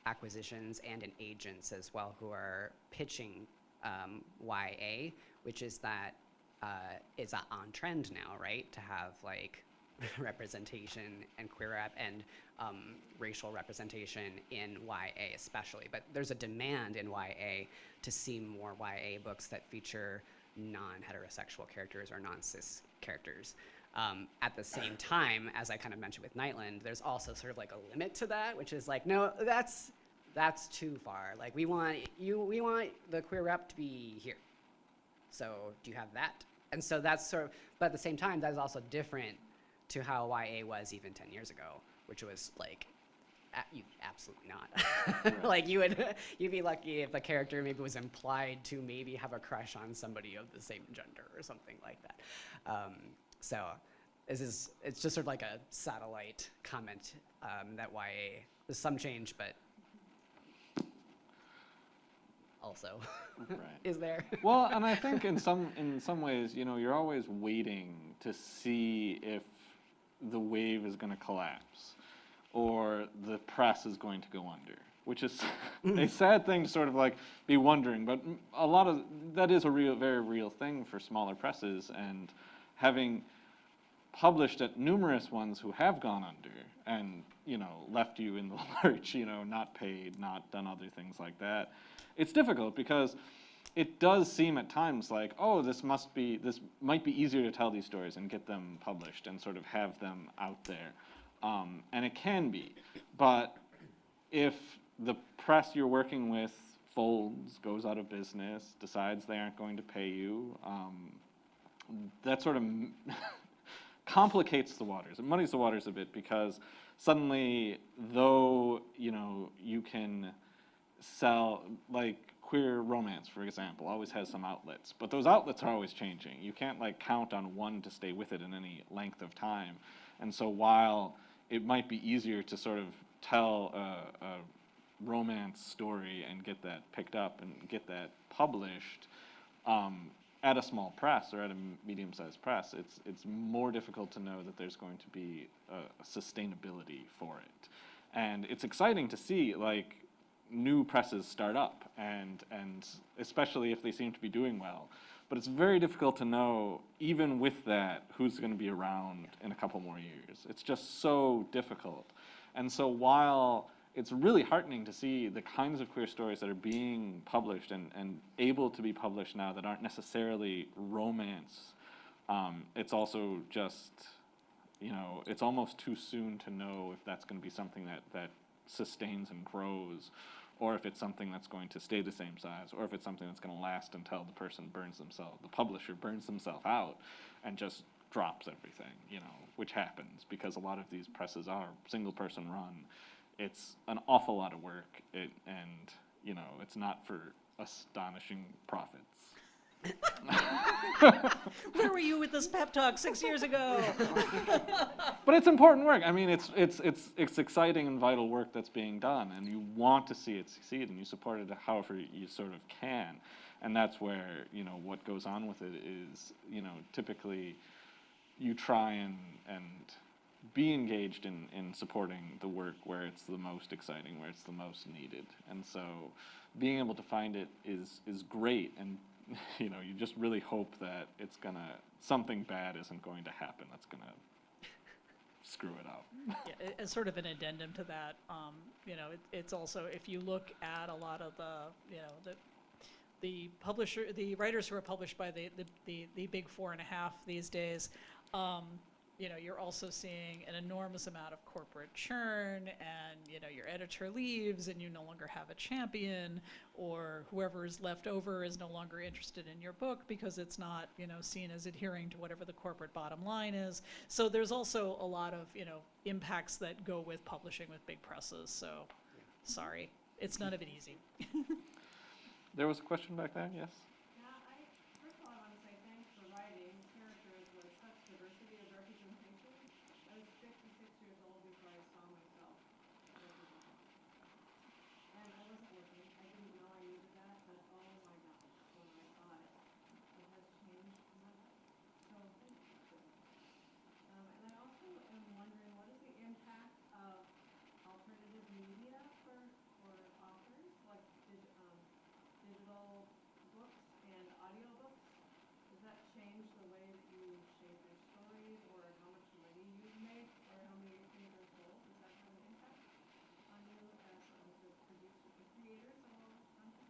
acquisitions and in agents as well who are pitching YA, which is that it's on trend now, right? To have like representation and queer rep and racial representation in YA especially. But there's a demand in YA to see more YA books that feature non-heterosexual characters or non-cis characters. At the same time, as I kind of mentioned with Nightland, there's also sort of like a limit to that, which is like, no, that's too far. Like we want the queer rep to be here. So do you have that? And so that's sort of, but at the same time, that is also different to how YA was even 10 years ago, which was like, you absolutely not. Like you'd be lucky if the character maybe was implied to maybe have a crush on somebody of the same gender or something like that. So it's just sort of like a satellite comment that YA, there's some change, but also is there. Well, and I think in some ways, you know, you're always waiting to see if the wave is going to collapse or the press is going to go under, which is a sad thing to sort of like be wondering, but a lot of that is a very real thing for smaller presses, and having published at numerous ones who have gone under and, you know, left you in the lurch, you know, not paid, not done other things like that. It's difficult because it does seem at times like, oh, this might be easier to tell these stories and get them published and sort of have them out there. And it can be, but if the press you're working with folds, goes out of business, decides they aren't going to pay you, that sort of complicates the waters. It muddies the waters a bit because suddenly, though, you know, you can sell, like queer romance, for example, always has some outlets, but those outlets are always changing. You can't like count on one to stay with it in any length of time. And so while it might be easier to sort of tell a romance story and get that picked up and get that published, at a small press or at a medium-sized press, it's more difficult to know that there's going to be a sustainability for it. And it's exciting to see like new presses start up, and especially if they seem to be doing well. But it's very difficult to know, even with that, who's going to be around in a couple more years. It's just so difficult. And so while it's really heartening to see the kinds of queer stories that are being published and able to be published now that aren't necessarily romance, it's also just, you know, it's almost too soon to know if that's going to be something that sustains and grows, or if it's something that's going to stay the same size, or if it's something that's going to last until the publisher burns themselves out and just drops everything, you know, which happens because a lot of these presses are single person run. It's an awful lot of work, and you know, it's not for astonishing profits. Where were you with this pep talk 6 years ago? But it's important work. I mean, it's exciting and vital work that's being done, and you want to see it succeed, and you support it however you sort of can. And that's where, you know, what goes on with it is, you know, typically you try and be engaged in supporting the work where it's the most exciting, where it's the most needed. And so being able to find it is great, and you know, you just really hope that something bad isn't going to happen that's gonna screw it up. Yeah, as sort of an addendum to that, you know, it's also, if you look at a lot of the, you know, the writers who are published by the big 4.5 these days, you know, you're also seeing an enormous amount of corporate churn, and, you know, your editor leaves and you no longer have a champion, or whoever is left over is no longer interested in your book because it's not, you know, seen as adhering to whatever the corporate bottom line is. So there's also a lot of, you know, impacts that go with publishing with big presses. So, sorry. it's none of it easy. There was a question back there, yes? Yeah, first of all, I want to say thanks for writing characters with such diversity of representation. I was 56 years old before I saw myself represented. And I wasn't looking. I didn't know I needed that, but oh my gosh, when I saw it, it has changed my life. So thank you for that. And I also am wondering, what is the impact of alternative media for authors, like digital books and audiobooks? Does that change the way that you shape your stories, or how much money you make, or how many things are sold? Does that have an impact on you as the producer, the creators of all this content?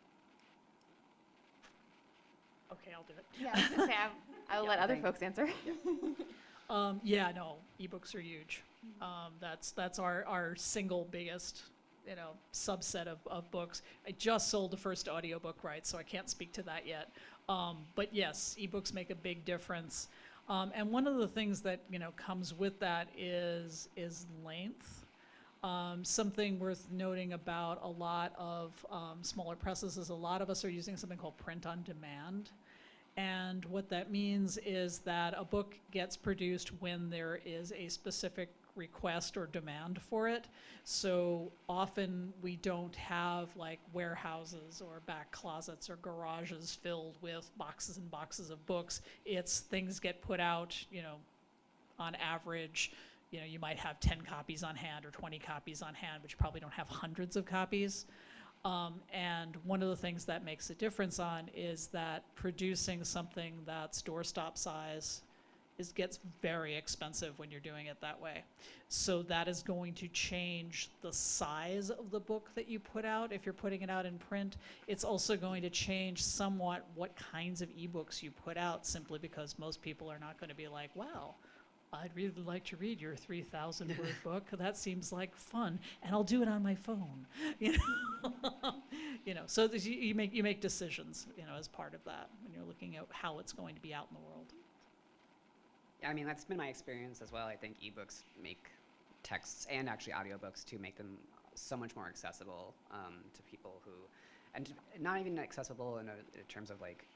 Okay, I'll do it. Yeah, I was gonna say, I will let other folks answer. Yeah, no, ebooks are huge. That's our single biggest, subset of books. I just sold the first audiobook, right? So I can't speak to that yet. But yes, ebooks make a big difference. And one of the things that, comes with that is length. Something worth noting about a lot of smaller presses is a lot of us are using something called print on demand. And what that means is that a book gets produced when there is a specific request or demand for it. So often we don't have like warehouses or back closets or garages filled with boxes and boxes of books. It's things get put out, on average, you might have 10 copies on hand or 20 copies on hand, but you probably don't have hundreds of copies. And one of the things that makes a difference is that producing something that's doorstop size gets very expensive when you're doing it that way. So that is going to change the size of the book that you put out if you're putting it out in print. It's also going to change somewhat what kinds of ebooks you put out, simply because most people are not going to be like, wow, I'd really like to read your 3,000 word book. That seems like fun, and I'll do it on my phone. So you make decisions, as part of that when you're looking at how it's going to be out in the world. Yeah, I mean, that's been my experience as well. I think ebooks make texts, and actually audiobooks too, make them so much more accessible to people who, and not even accessible in terms of like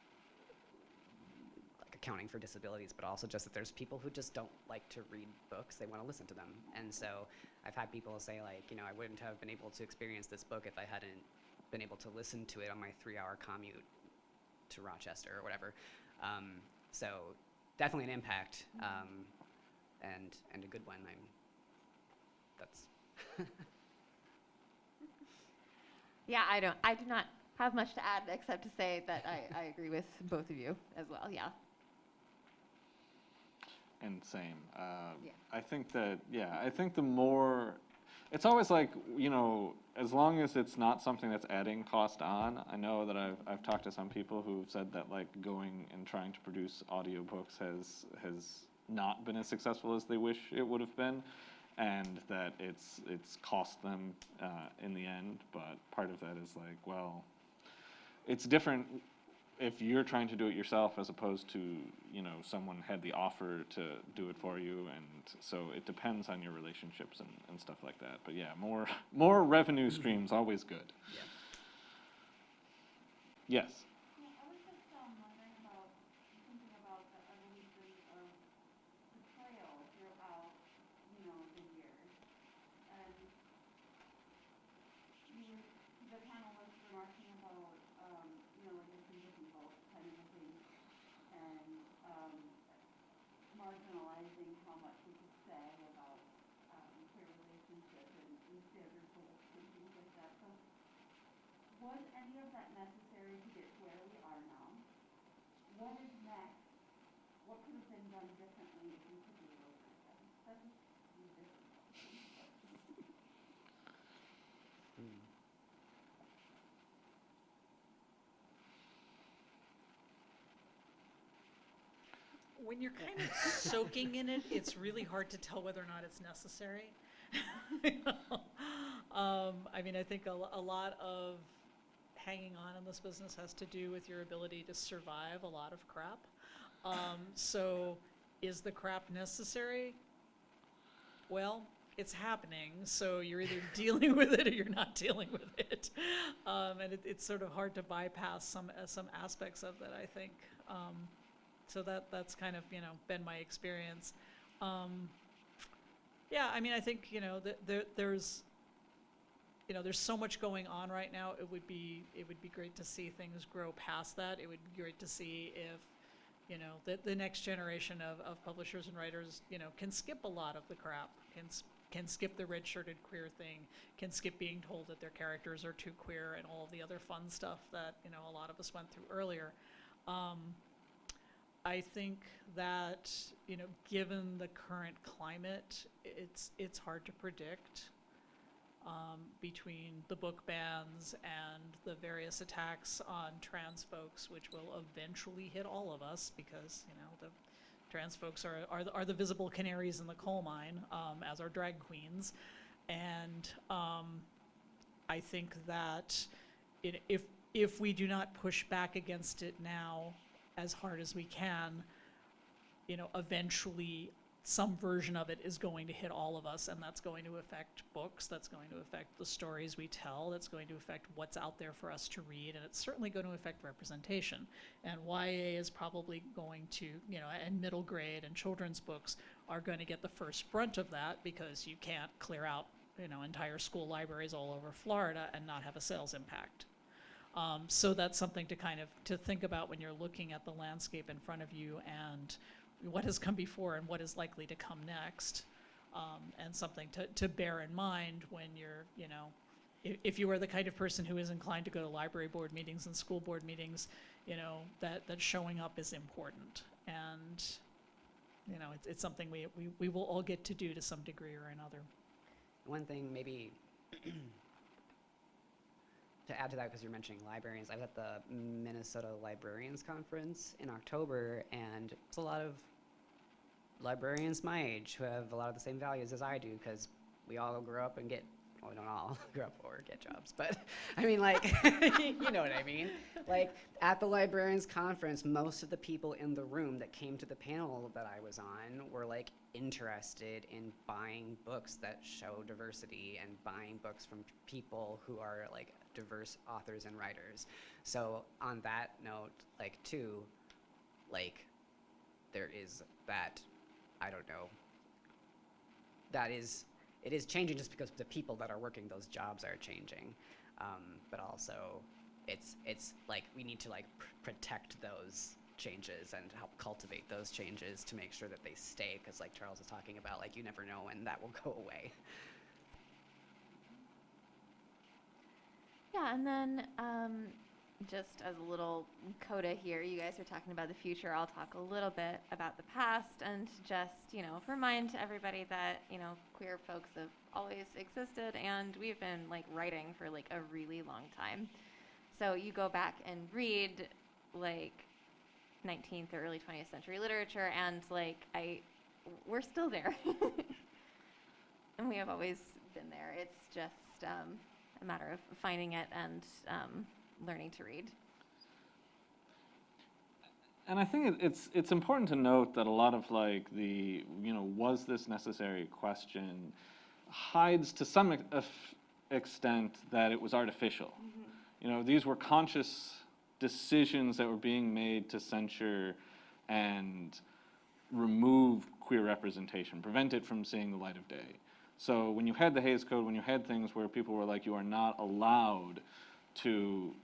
accounting for disabilities, but also just that there's people who just don't like to read books. They want to listen to them. And so I've had people say like, I wouldn't have been able to experience this book if I hadn't been able to listen to it on my 3-hour commute to Rochester or whatever. So definitely an impact, and a good one. That's Yeah, I do not have much to add except to say that I agree with both of you as well. Yeah. And same. Yeah. I think the more, it's always like, as long as it's not something that's adding cost on. I know that I've talked to some people who've said that like going and trying to produce audiobooks has not been as successful as they wish it would have been, and that it's cost them in the end. But part of that is like, well, it's different if you're trying to do it yourself as opposed to, someone had the offer to do it for you, and so it depends on your relationships and stuff like that. But yeah, more revenue streams, always good. yeah. Yes. Yeah, I was just wondering about, thinking about the evolution of portrayal throughout, the years. And the panelists were talking about, listening to people kind of a thing, and marginalizing how much we could say about queer relationship and standards of and things like that. So was any of that necessary to get to where we are now? What is next? What could have been done differently if we could do it over again? That's a different question. When you're kind of soaking in it, it's really hard to tell whether or not it's necessary. I think a lot of hanging on in this business has to do with your ability to survive a lot of crap. So is the crap necessary? Well, it's happening, so you're either dealing with it or you're not dealing with it. And it's sort of hard to bypass some aspects of that, I think. So that's kind of, been my experience. Yeah, I mean, I think, there's so much going on right now. It would be great to see things grow past that. It would be great to see if, the next generation of publishers and writers, can skip a lot of the crap, can skip the red-shirted queer thing, can skip being told that their characters are too queer and all of the other fun stuff that, a lot of us went through earlier. I think that, given the current climate, it's hard to predict between the book bans and the various attacks on trans folks, which will eventually hit all of us because, the trans folks are the visible canaries in the coal mine, as are drag queens. And I think that if we do not push back against it now as hard as we can, eventually some version of it is going to hit all of us, and that's going to affect books, that's going to affect the stories we tell, that's going to affect what's out there for us to read, and it's certainly going to affect representation. And YA is probably going to, and middle grade and children's books are going to get the first brunt of that, because you can't clear out, entire school libraries all over Florida and not have a sales impact. So that's something to think about when you're looking at the landscape in front of you and what has come before and what is likely to come next, and something to bear in mind when you're, if you are the kind of person who is inclined to go to library board meetings and school board meetings, that showing up is important. And, it's something we will all get to do to some degree or another. One thing maybe to add to that, because you're mentioning librarians, I was at the Minnesota Librarians Conference in October, and it's a lot of librarians my age who have a lot of the same values as I do, because we all grow up and we don't all grow up or get jobs, but I mean, like, you know what I mean? Like, at the Librarians Conference, most of the people in the room that came to the panel that I was on were, like, interested in buying books that show diversity and buying books from people who are, like, diverse authors and writers. So on that note, like, too, like, there is that, I don't know, it is changing just because the people that are working those jobs are changing, but also it's like we need to, like, protect those changes and help cultivate those changes to make sure that they stay, because, like Charles was talking about, like, you never know when that will go away. Yeah, and then just as a little coda here, you guys are talking about the future. I'll talk a little bit about the past and just, remind everybody that, queer folks have always existed, and we've been, like, writing for, like, a really long time. So you go back and read, like, 19th or early 20th century literature, and, like, we're still there. And we have always been there. It's just a matter of finding it and learning to read. And I think it's important to note that a lot of, like, the, was this necessary question hides to some extent that it was artificial. Mm-hmm. These were conscious decisions that were being made to censure and remove queer representation, prevent it from seeing the light of day. So when you had the Hays Code, when you had things where people were like, you are not allowed to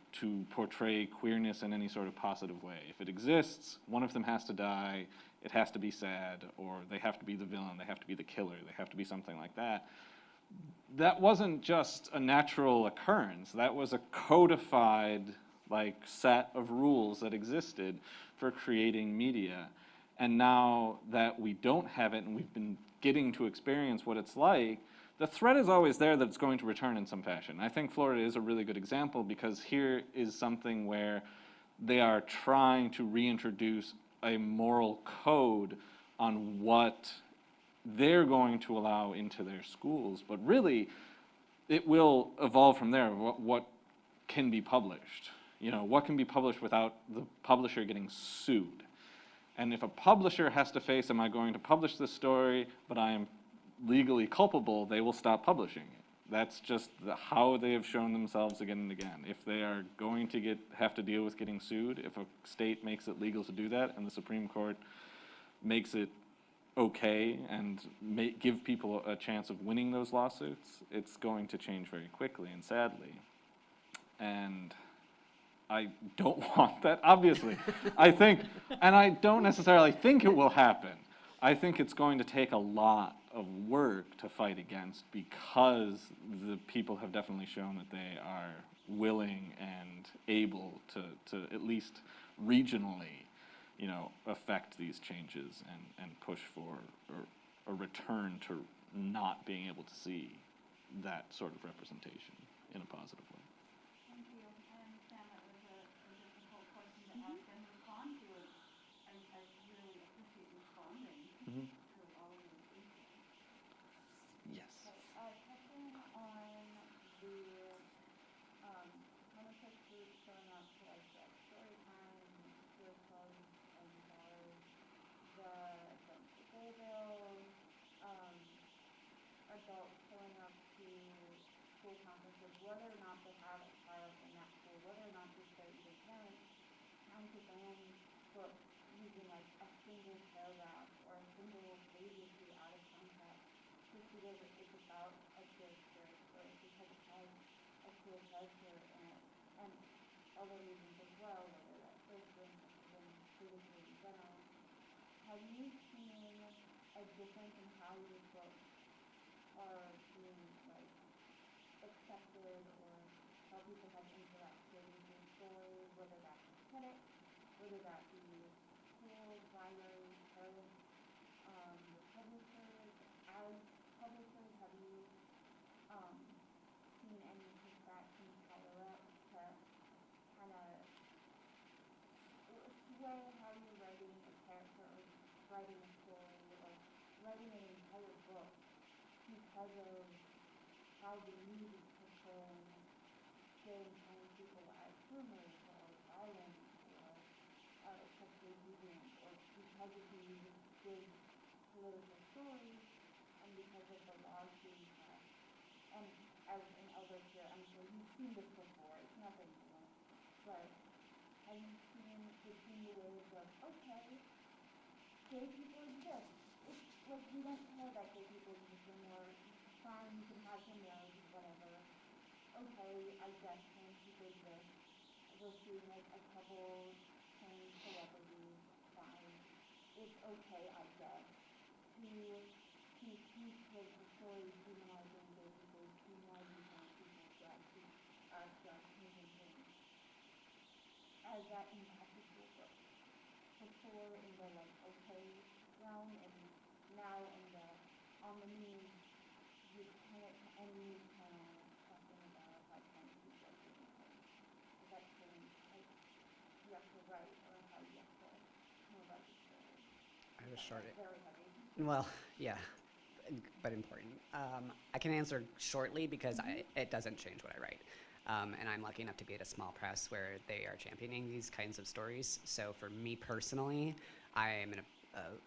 portray queerness in any sort of positive way. If it exists, one of them has to die, it has to be sad, or they have to be the villain, they have to be the killer, they have to be something like that. That wasn't just a natural occurrence. That was a codified, like, set of rules that existed for creating media. And now that we don't have it and we've been getting to experience what it's like, the threat is always there that it's going to return in some fashion. I think Florida is a really good example, because here is something where they are trying to reintroduce a moral code on what they're going to allow into their schools. But really, it will evolve from there, what can be published. What can be published without the publisher getting sued. And if a publisher has to face, am I going to publish this story, but I am legally culpable, they will stop publishing it. That's just how they have shown themselves again and again. If they are going to have to deal with getting sued, if a state makes it legal to do that and the Supreme Court makes it okay and give people a chance of winning those lawsuits, it's going to change very quickly and sadly. And I don't want that, obviously. I think, and I don't necessarily think it will happen. I think it's going to take a lot of work to fight against, because the people have definitely shown that they are willing and able to at least regionally, affect these changes and push for a return to not being able to see that sort of representation in a positive way. Thank you. I understand that was a difficult question to ask and respond to it. I really appreciate responding to all of these things. Yes. Touching on the counterfeit group showing up to like story time, queer clubs, and bars, the playbill, adults showing up to school conferences, whether or not they have a child in that school, whether or not just they're either parents, trying to ban books using like a single paragraph or a single page or two out of context, just because it's about a queer story, or because it has a queer character in it, and other reasons as well, whether that's social and bigotry in general. Have you seen a difference in how these books are being like accepted, or how people have interacted with these stories, whether that be critics, whether that be schools, libraries, parents, publishers? As publishers, have you seen any pushback from higher up to kind of sway how you're writing a character, or writing a story, or writing an entire book because of how the news is portraying, say, telling people as rumors or violence or sexually deviant, or because of the big political stories, and because of the laws being passed. And as an elder here, I'm sure you've seen this before. It's nothing new, but have you seen the waves of, okay, gay people exist. It's like, we don't care that gay people exist anymore. Fine, you can have some marriages, whatever. Okay, I guess trans people exist. We're seeing like a couple trans celebrities. Fine. It's okay, I guess, to speak to the story demonizing gay people, demonizing trans people, drag queens and things. As that impacted your book before in the like okay realm, and now in the on the news, you kind of any channel talking about how trans people are being hurt. Is that change like you have to write, or how you have to know about the story? I have a short. Very heavy. Well, yeah, but important. I can answer shortly because it doesn't change what I write. And I'm lucky enough to be at a small press where they are championing these kinds of stories. So for me personally, I am in a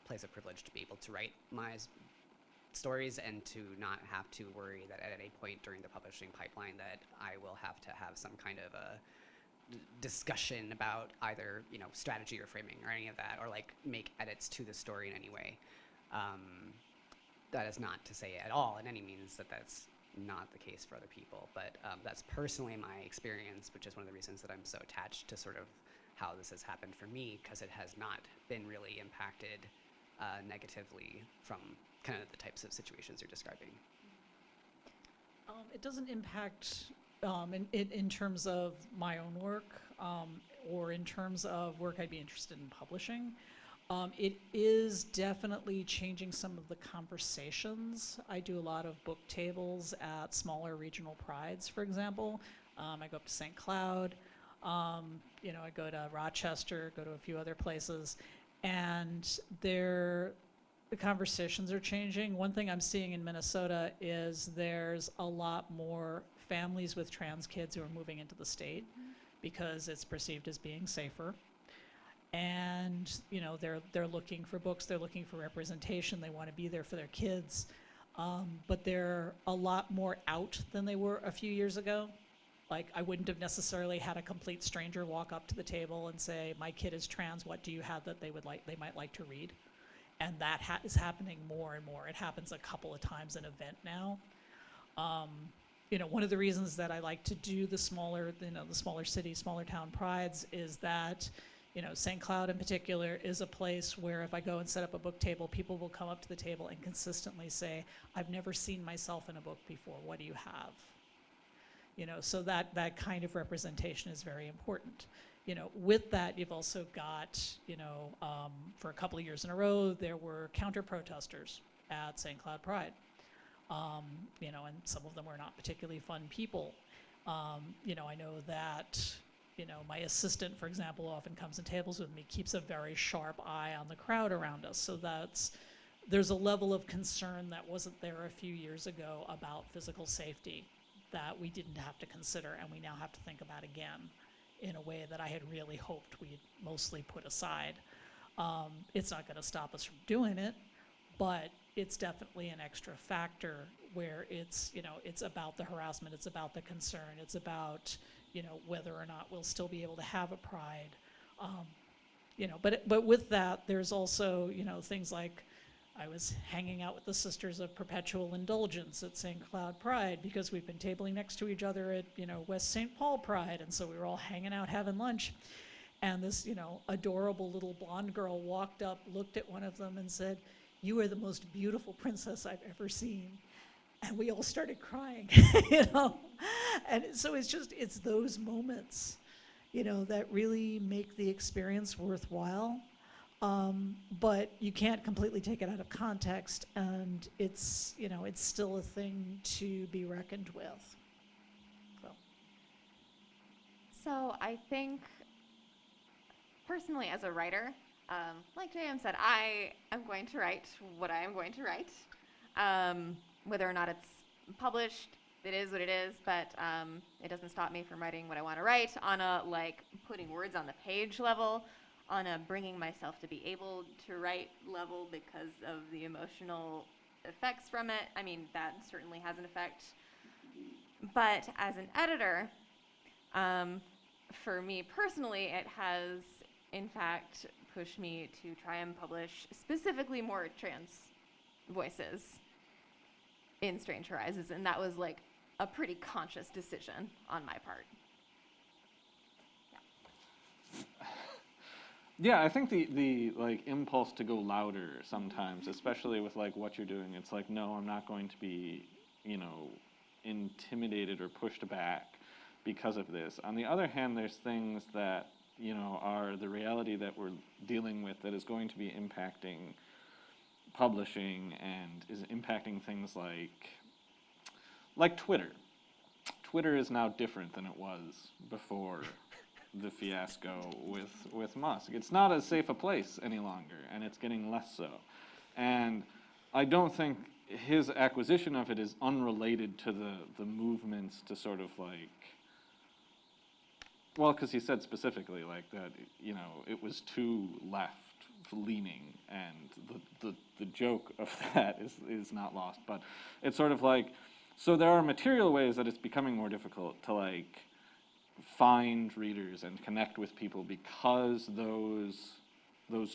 place of privilege to be able to write my stories and to not have to worry that at any point during the publishing pipeline that I will have to have some kind of a discussion about either strategy or framing or any of that, or like make edits to the story in any way. That is not to say at all in any means that that's not the case for other people, but that's personally my experience, which is one of the reasons that I'm so attached to sort of how this has happened for me, because it has not been really impacted negatively from kind of the types of situations you're describing. It doesn't impact in terms of my own work, or in terms of work I'd be interested in publishing. It is definitely changing some of the conversations. I do a lot of book tables at smaller regional prides, for example. I go up to St. Cloud, I go to Rochester, go to a few other places, and the conversations are changing. One thing I'm seeing in Minnesota is there's a lot more families with trans kids who are moving into the state because it's perceived as being safer. And they're looking for books, they're looking for representation, they want to be there for their kids. but they're a lot more out than they were a few years ago. Like, I wouldn't have necessarily had a complete stranger walk up to the table and say, my kid is trans, what do you have that they might like to read? And that is happening more and more. It happens a couple of times an event now. One of the reasons that I like to do the smaller city, smaller town prides is that, St. Cloud in particular is a place where if I go and set up a book table, people will come up to the table and consistently say, I've never seen myself in a book before, what do you have? So that kind of representation is very important. With that, you've also got, for a couple of years in a row, there were counter-protesters at St. Cloud Pride. And some of them were not particularly fun people. I know that, my assistant, for example, often comes and tables with me, keeps a very sharp eye on the crowd around us. So there's a level of concern that wasn't there a few years ago about physical safety that we didn't have to consider, and we now have to think about again in a way that I had really hoped we'd mostly put aside. It's not going to stop us from doing it, but it's definitely an extra factor where it's about the harassment, it's about the concern, it's about, whether or not we'll still be able to have a pride. But with that, there's also, things like I was hanging out with the Sisters of Perpetual Indulgence at St. Cloud Pride because we've been tabling next to each other at, West St. Paul Pride. And so we were all hanging out having lunch. And this, adorable little blonde girl walked up, looked at one of them and said, "You are the most beautiful princess I've ever seen." And we all started crying, And so it's those moments, that really make the experience worthwhile. But you can't completely take it out of context, and it's still a thing to be reckoned with. So I think, personally, as a writer, like JM said, I am going to write what I am going to write. Whether or not it's published, it is what it is, but it doesn't stop me from writing what I want to write on a, putting words on the page level, on a bringing myself to be able to write level because of the emotional effects from it. I mean, that certainly has an effect. But as an editor, for me personally, it has, in fact, pushed me to try and publish specifically more trans voices in Strange Horizons, and that was a pretty conscious decision on my part. Yeah, I think the impulse to go louder sometimes, especially with what you're doing, it's no, I'm not going to be, intimidated or pushed back because of this. On the other hand, there's things that, are the reality that we're dealing with that is going to be impacting publishing and is impacting things like Twitter. Twitter is now different than it was before the fiasco with Musk. It's not as safe a place any longer, and it's getting less so. And I don't think his acquisition of it is unrelated to the movements to sort of because he said specifically that, it was too left-leaning, and the joke of that is not lost. But it's sort of so there are material ways that it's becoming more difficult to find readers and connect with people because those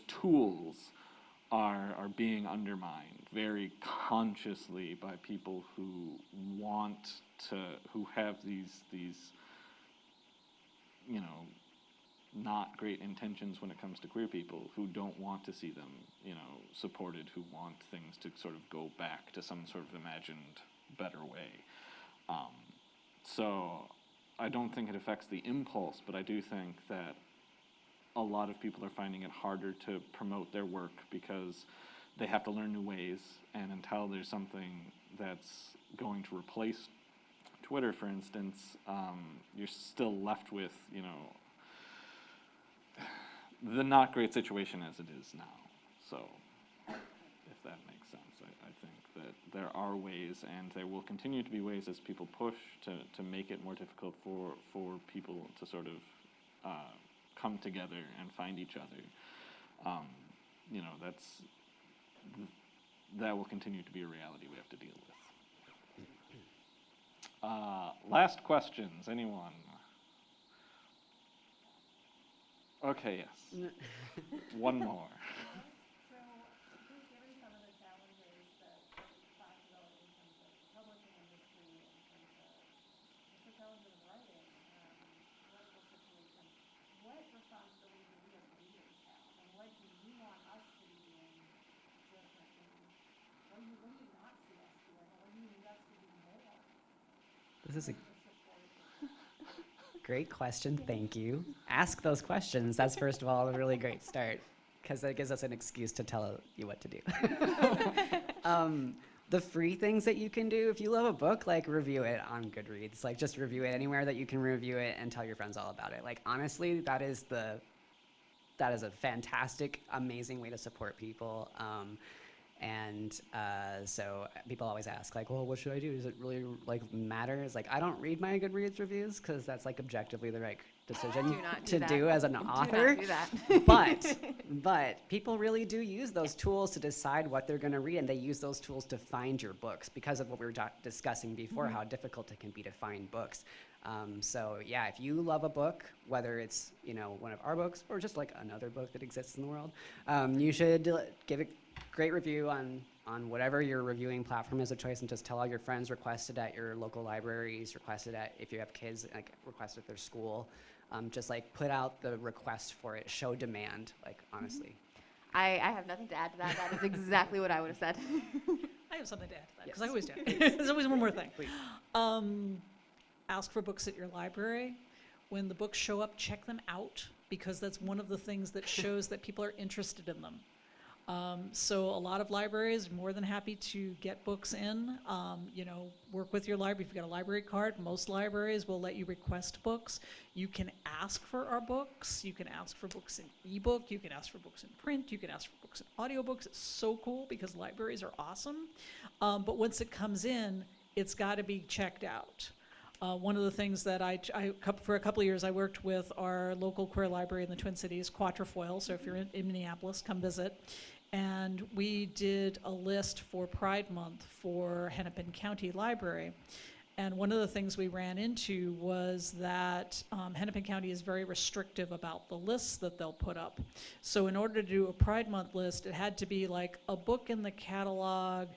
tools are being undermined very consciously by people who have these not great intentions when it comes to queer people, who don't want to see them, supported, who want things to sort of go back to some sort of imagined better way. So I don't think it affects the impulse, but I do think that a lot of people are finding it harder to promote their work because they have to learn new ways, and until there's something that's going to replace Twitter, for instance, you're still left with, the not great situation as it is now. So, if that makes sense, I think that there are ways, and there will continue to be ways as people push to make it more difficult for people to sort of come together and find each other. That's that will continue to be a reality we have to deal with. Last questions, anyone? Okay, yes. One more. So, just given some of the challenges that we talked about in terms of the publishing industry, in terms of just the challenges of writing, political situation, what responsibility do we as readers have? And what do you want us to be doing differently? What do you not see us doing? Or what do you need us to do more? This is a To support great question. Thank you. Ask those questions. That's, first of all, a really great start, because that gives us an excuse to tell you what to do. The free things that you can do, if you love a book, like, review it on Goodreads. Like, just review it anywhere that you can review it and tell your friends all about it. Like, honestly, that is a fantastic, amazing way to support people. So people always ask, like, well, what should I do? Does it really, like, matter? It's like, I don't read my Goodreads reviews because that's, like, objectively the right decision Do not to do do that. as an Do author. not do that. But people really do use those tools to decide what they're going to read, and they use those tools to find your books because of what we were discussing before, how difficult it can be to find books. So yeah, if you love a book, whether it's, you know, one of our books or just like another book that exists in the world, you should give it great review on whatever your reviewing platform is of choice, and just tell all your friends, request it at your local libraries, request it at, if you have kids, like, request it at their school. Just like put out the request for it, show demand, like, honestly. I have nothing to add to that. That is exactly what I would have said. I have something to add to that, because Yes. I always do. There's always one more thing. Please. Ask for books at your library. When the books show up, check them out, because that's one of the things that shows that people are interested in them. So a lot of libraries are more than happy to get books in. You know, work with your library. If you've got a library card, most libraries will let you request books. You can ask for our books. You can ask for books in ebook. You can ask for books in print. You can ask for books in audiobooks. It's so cool because libraries are awesome. But once it comes in, it's got to be checked out. One of the things that for a couple of years, I worked with our local queer library in the Twin Cities, Quatrefoil. So if you're in Minneapolis, come visit. And we did a list for Pride Month for Hennepin County Library. And one of the things we ran into was that Hennepin County is very restrictive about the lists that they'll put up. So in order to do a Pride Month list, it had to be like a book in the catalog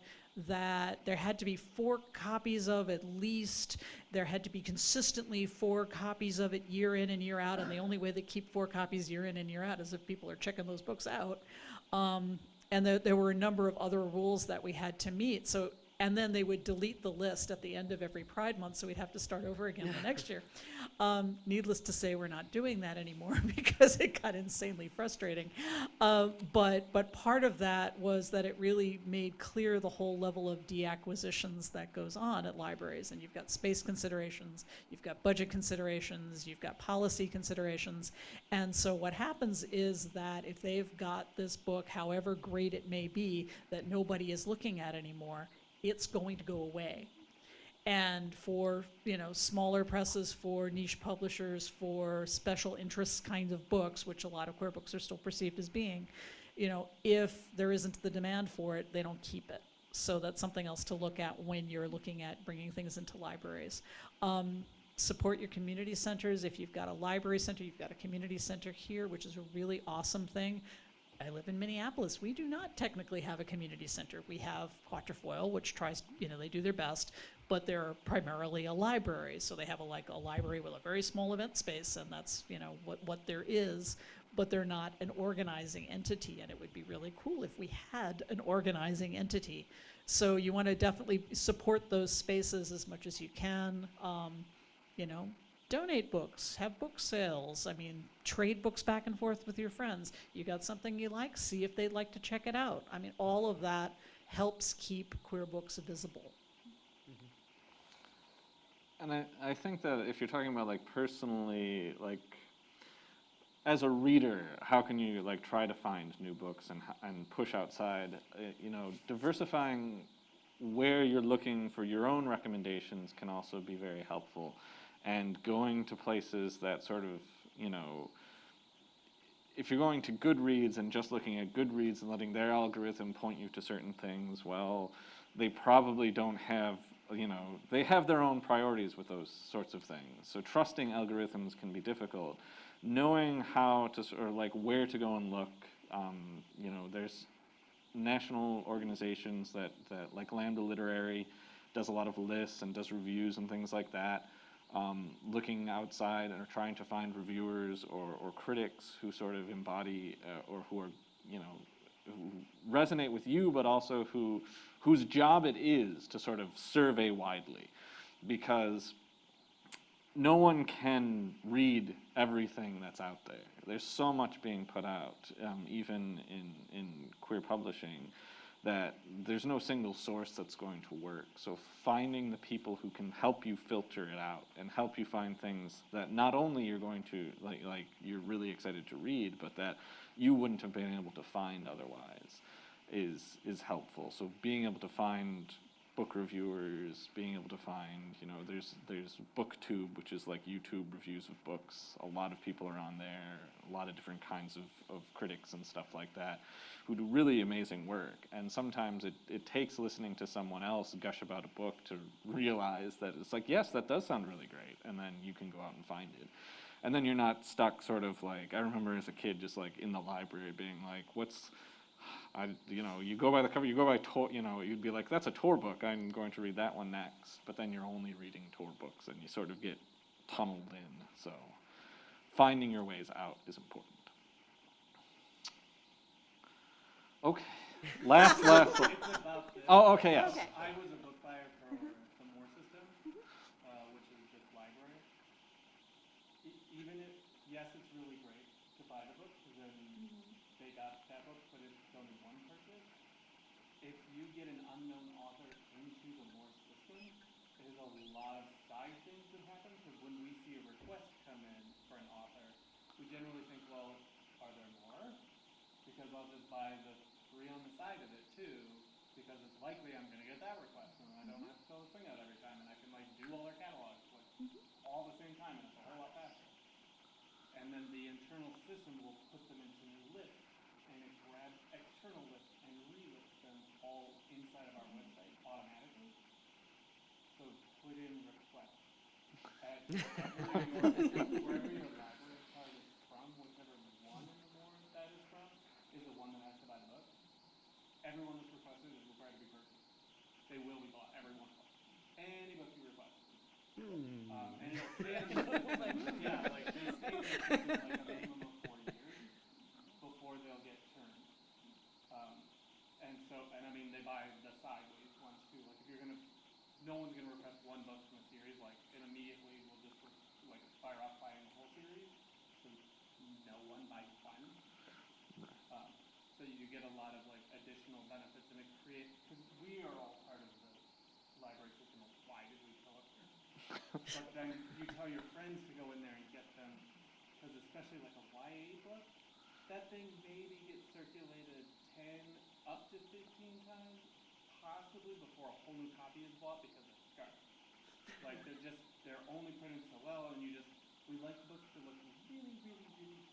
that there had to be 4 copies of at least. There had to be consistently 4 copies of it year in and year out, and the only way they keep 4 copies year in and year out is if people are checking those books out. And there were a number of other rules that we had to meet. So, and then they would delete the list at the end of every Pride Month, so we'd have to start over again the next year. Needless to say, we're not doing that anymore because it got insanely frustrating. But part of that was that it really made clear the whole level of deacquisitions that goes on at libraries. And you've got space considerations, you've got budget considerations, you've got policy considerations. And so what happens is that if they've got this book, however great it may be, that nobody is looking at anymore, it's going to go away. And for, you know, smaller presses, for niche publishers, for special interest kinds of books, which a lot of queer books are still perceived as being, you know, if there isn't the demand for it, they don't keep it. So that's something else to look at when you're looking at bringing things into libraries. Support your community centers. If you've got a library center, you've got a community center here, which is a really awesome thing. I live in Minneapolis. We do not technically have a community center. We have Quatrefoil, which tries, you know, they do their best, but they're primarily a library. So they have a library with a very small event space, and that's, you know, what there is, but they're not an organizing entity, and it would be really cool if we had an organizing entity. So you want to definitely support those spaces as much as you can. You know, donate books, have book sales. I mean, trade books back and forth with your friends. You got something you like, see if they'd like to check it out. I mean, all of that helps keep queer books visible. And I think that if you're talking about, like, personally, like, as a reader, how can you, like, try to find new books and push outside? You know, diversifying where you're looking for your own recommendations can also be very helpful. And going to places that sort of, you know, if you're going to Goodreads and just looking at Goodreads and letting their algorithm point you to certain things, well, they probably don't have, they have their own priorities with those sorts of things. So trusting algorithms can be difficult. Knowing how to, or like where to go and look, there's national organizations that like Lambda Literary does a lot of lists and does reviews and things like that. Looking outside and trying to find reviewers or critics who sort of embody or who are, who resonate with you, but also whose job it is to sort of survey widely, because no one can read everything that's out there. There's so much being put out, even in queer publishing, that there's no single source that's going to work. So finding the people who can help you filter it out and help you find things that not only you're going to, like you're really excited to read, but that you wouldn't have been able to find otherwise is helpful. So being able to find book reviewers, being able to find, there's BookTube, which is like YouTube reviews of books. A lot of people are on there, a lot of different kinds of critics and stuff like that, who do really amazing work. And sometimes it takes listening to someone else gush about a book to realize that it's like, yes, that does sound really great, and then you can go out and find it. And then you're not stuck sort of like, I remember as a kid just like in the library being like, you go by the cover, you go by tour, you'd be like, that's a tour book, I'm going to read that one next. But then you're only reading tour books and you sort of get tunneled in. So finding your ways out is important. Okay, last. It's about this. Oh, okay, yes. Okay. I was a book buyer for the Moore system, which is this library. Even if, yes, it's really great to buy the book, because then they got that book, but it's only one purchase. If you get an unknown author into the Moore system, there's a lot of side things that happen, because when we see a request come in for an author, we generally think, well, are there more? Because I'll just buy the 3 on the side of it too, because it's likely I'm going to get that request, and I don't have to fill the thing out every time, and I can like do all their catalogs all at the same time, and it's a whole lot faster. And then the internal system will put them into lists, and it grabs external lists and relists them all inside of our website automatically. So put in requests at wherever your library card is from, whichever one in the more that is from, is the one that has to buy the book. Everyone that's requested is required to be purchased. They will be bought, every one of them. Any book you request. And it'll stay in the system, they stay in the system like a minimum of 4 years before they'll get turned. And I mean, they buy the sideways ones too. Like if you're gonna, no one's gonna request one book from a series, like it immediately will just like fire off buying the whole series. So no one buys one. So you get a lot of like additional benefits, and it creates, because we are all part of the library system of why did we show up here? But then you tell your friends to go in there and get them, because especially like a YA book, that thing maybe gets circulated 10 up to 15 times, possibly before a whole new copy is bought, because it's garbage. Like they're only printed so well, and we like books to look really, really, really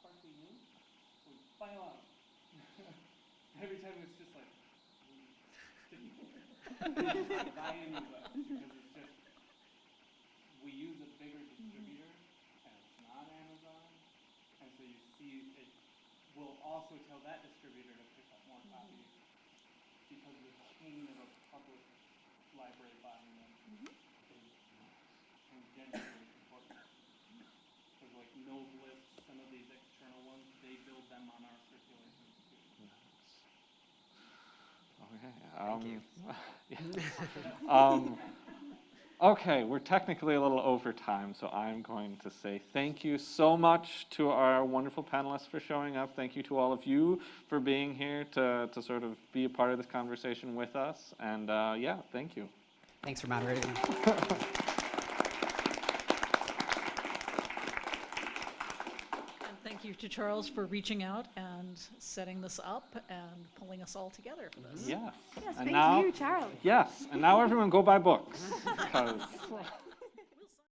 sparkly new, so we buy a lot of them. Every time it's just like, buy a new book, because it's just, we use a bigger distributor, and it's not Amazon, and so you see it will also tell that distributor to pick up more copies, because the chain of a public library buying them is tangentially important. Because like Node lists, some of these external ones, they build them on our circulations too. Okay. Okay, we're technically a little over time, so I'm going to say thank you so much to our wonderful panelists for showing up. Thank you to all of you for being here to sort of be a part of this conversation with us. And yeah, thank you. Thanks for moderating. Thank you to Charles for reaching out and setting this up and pulling us all together for this. Yes. Yes, And thank you, Charles. Yes, and now everyone go buy books. 'Cause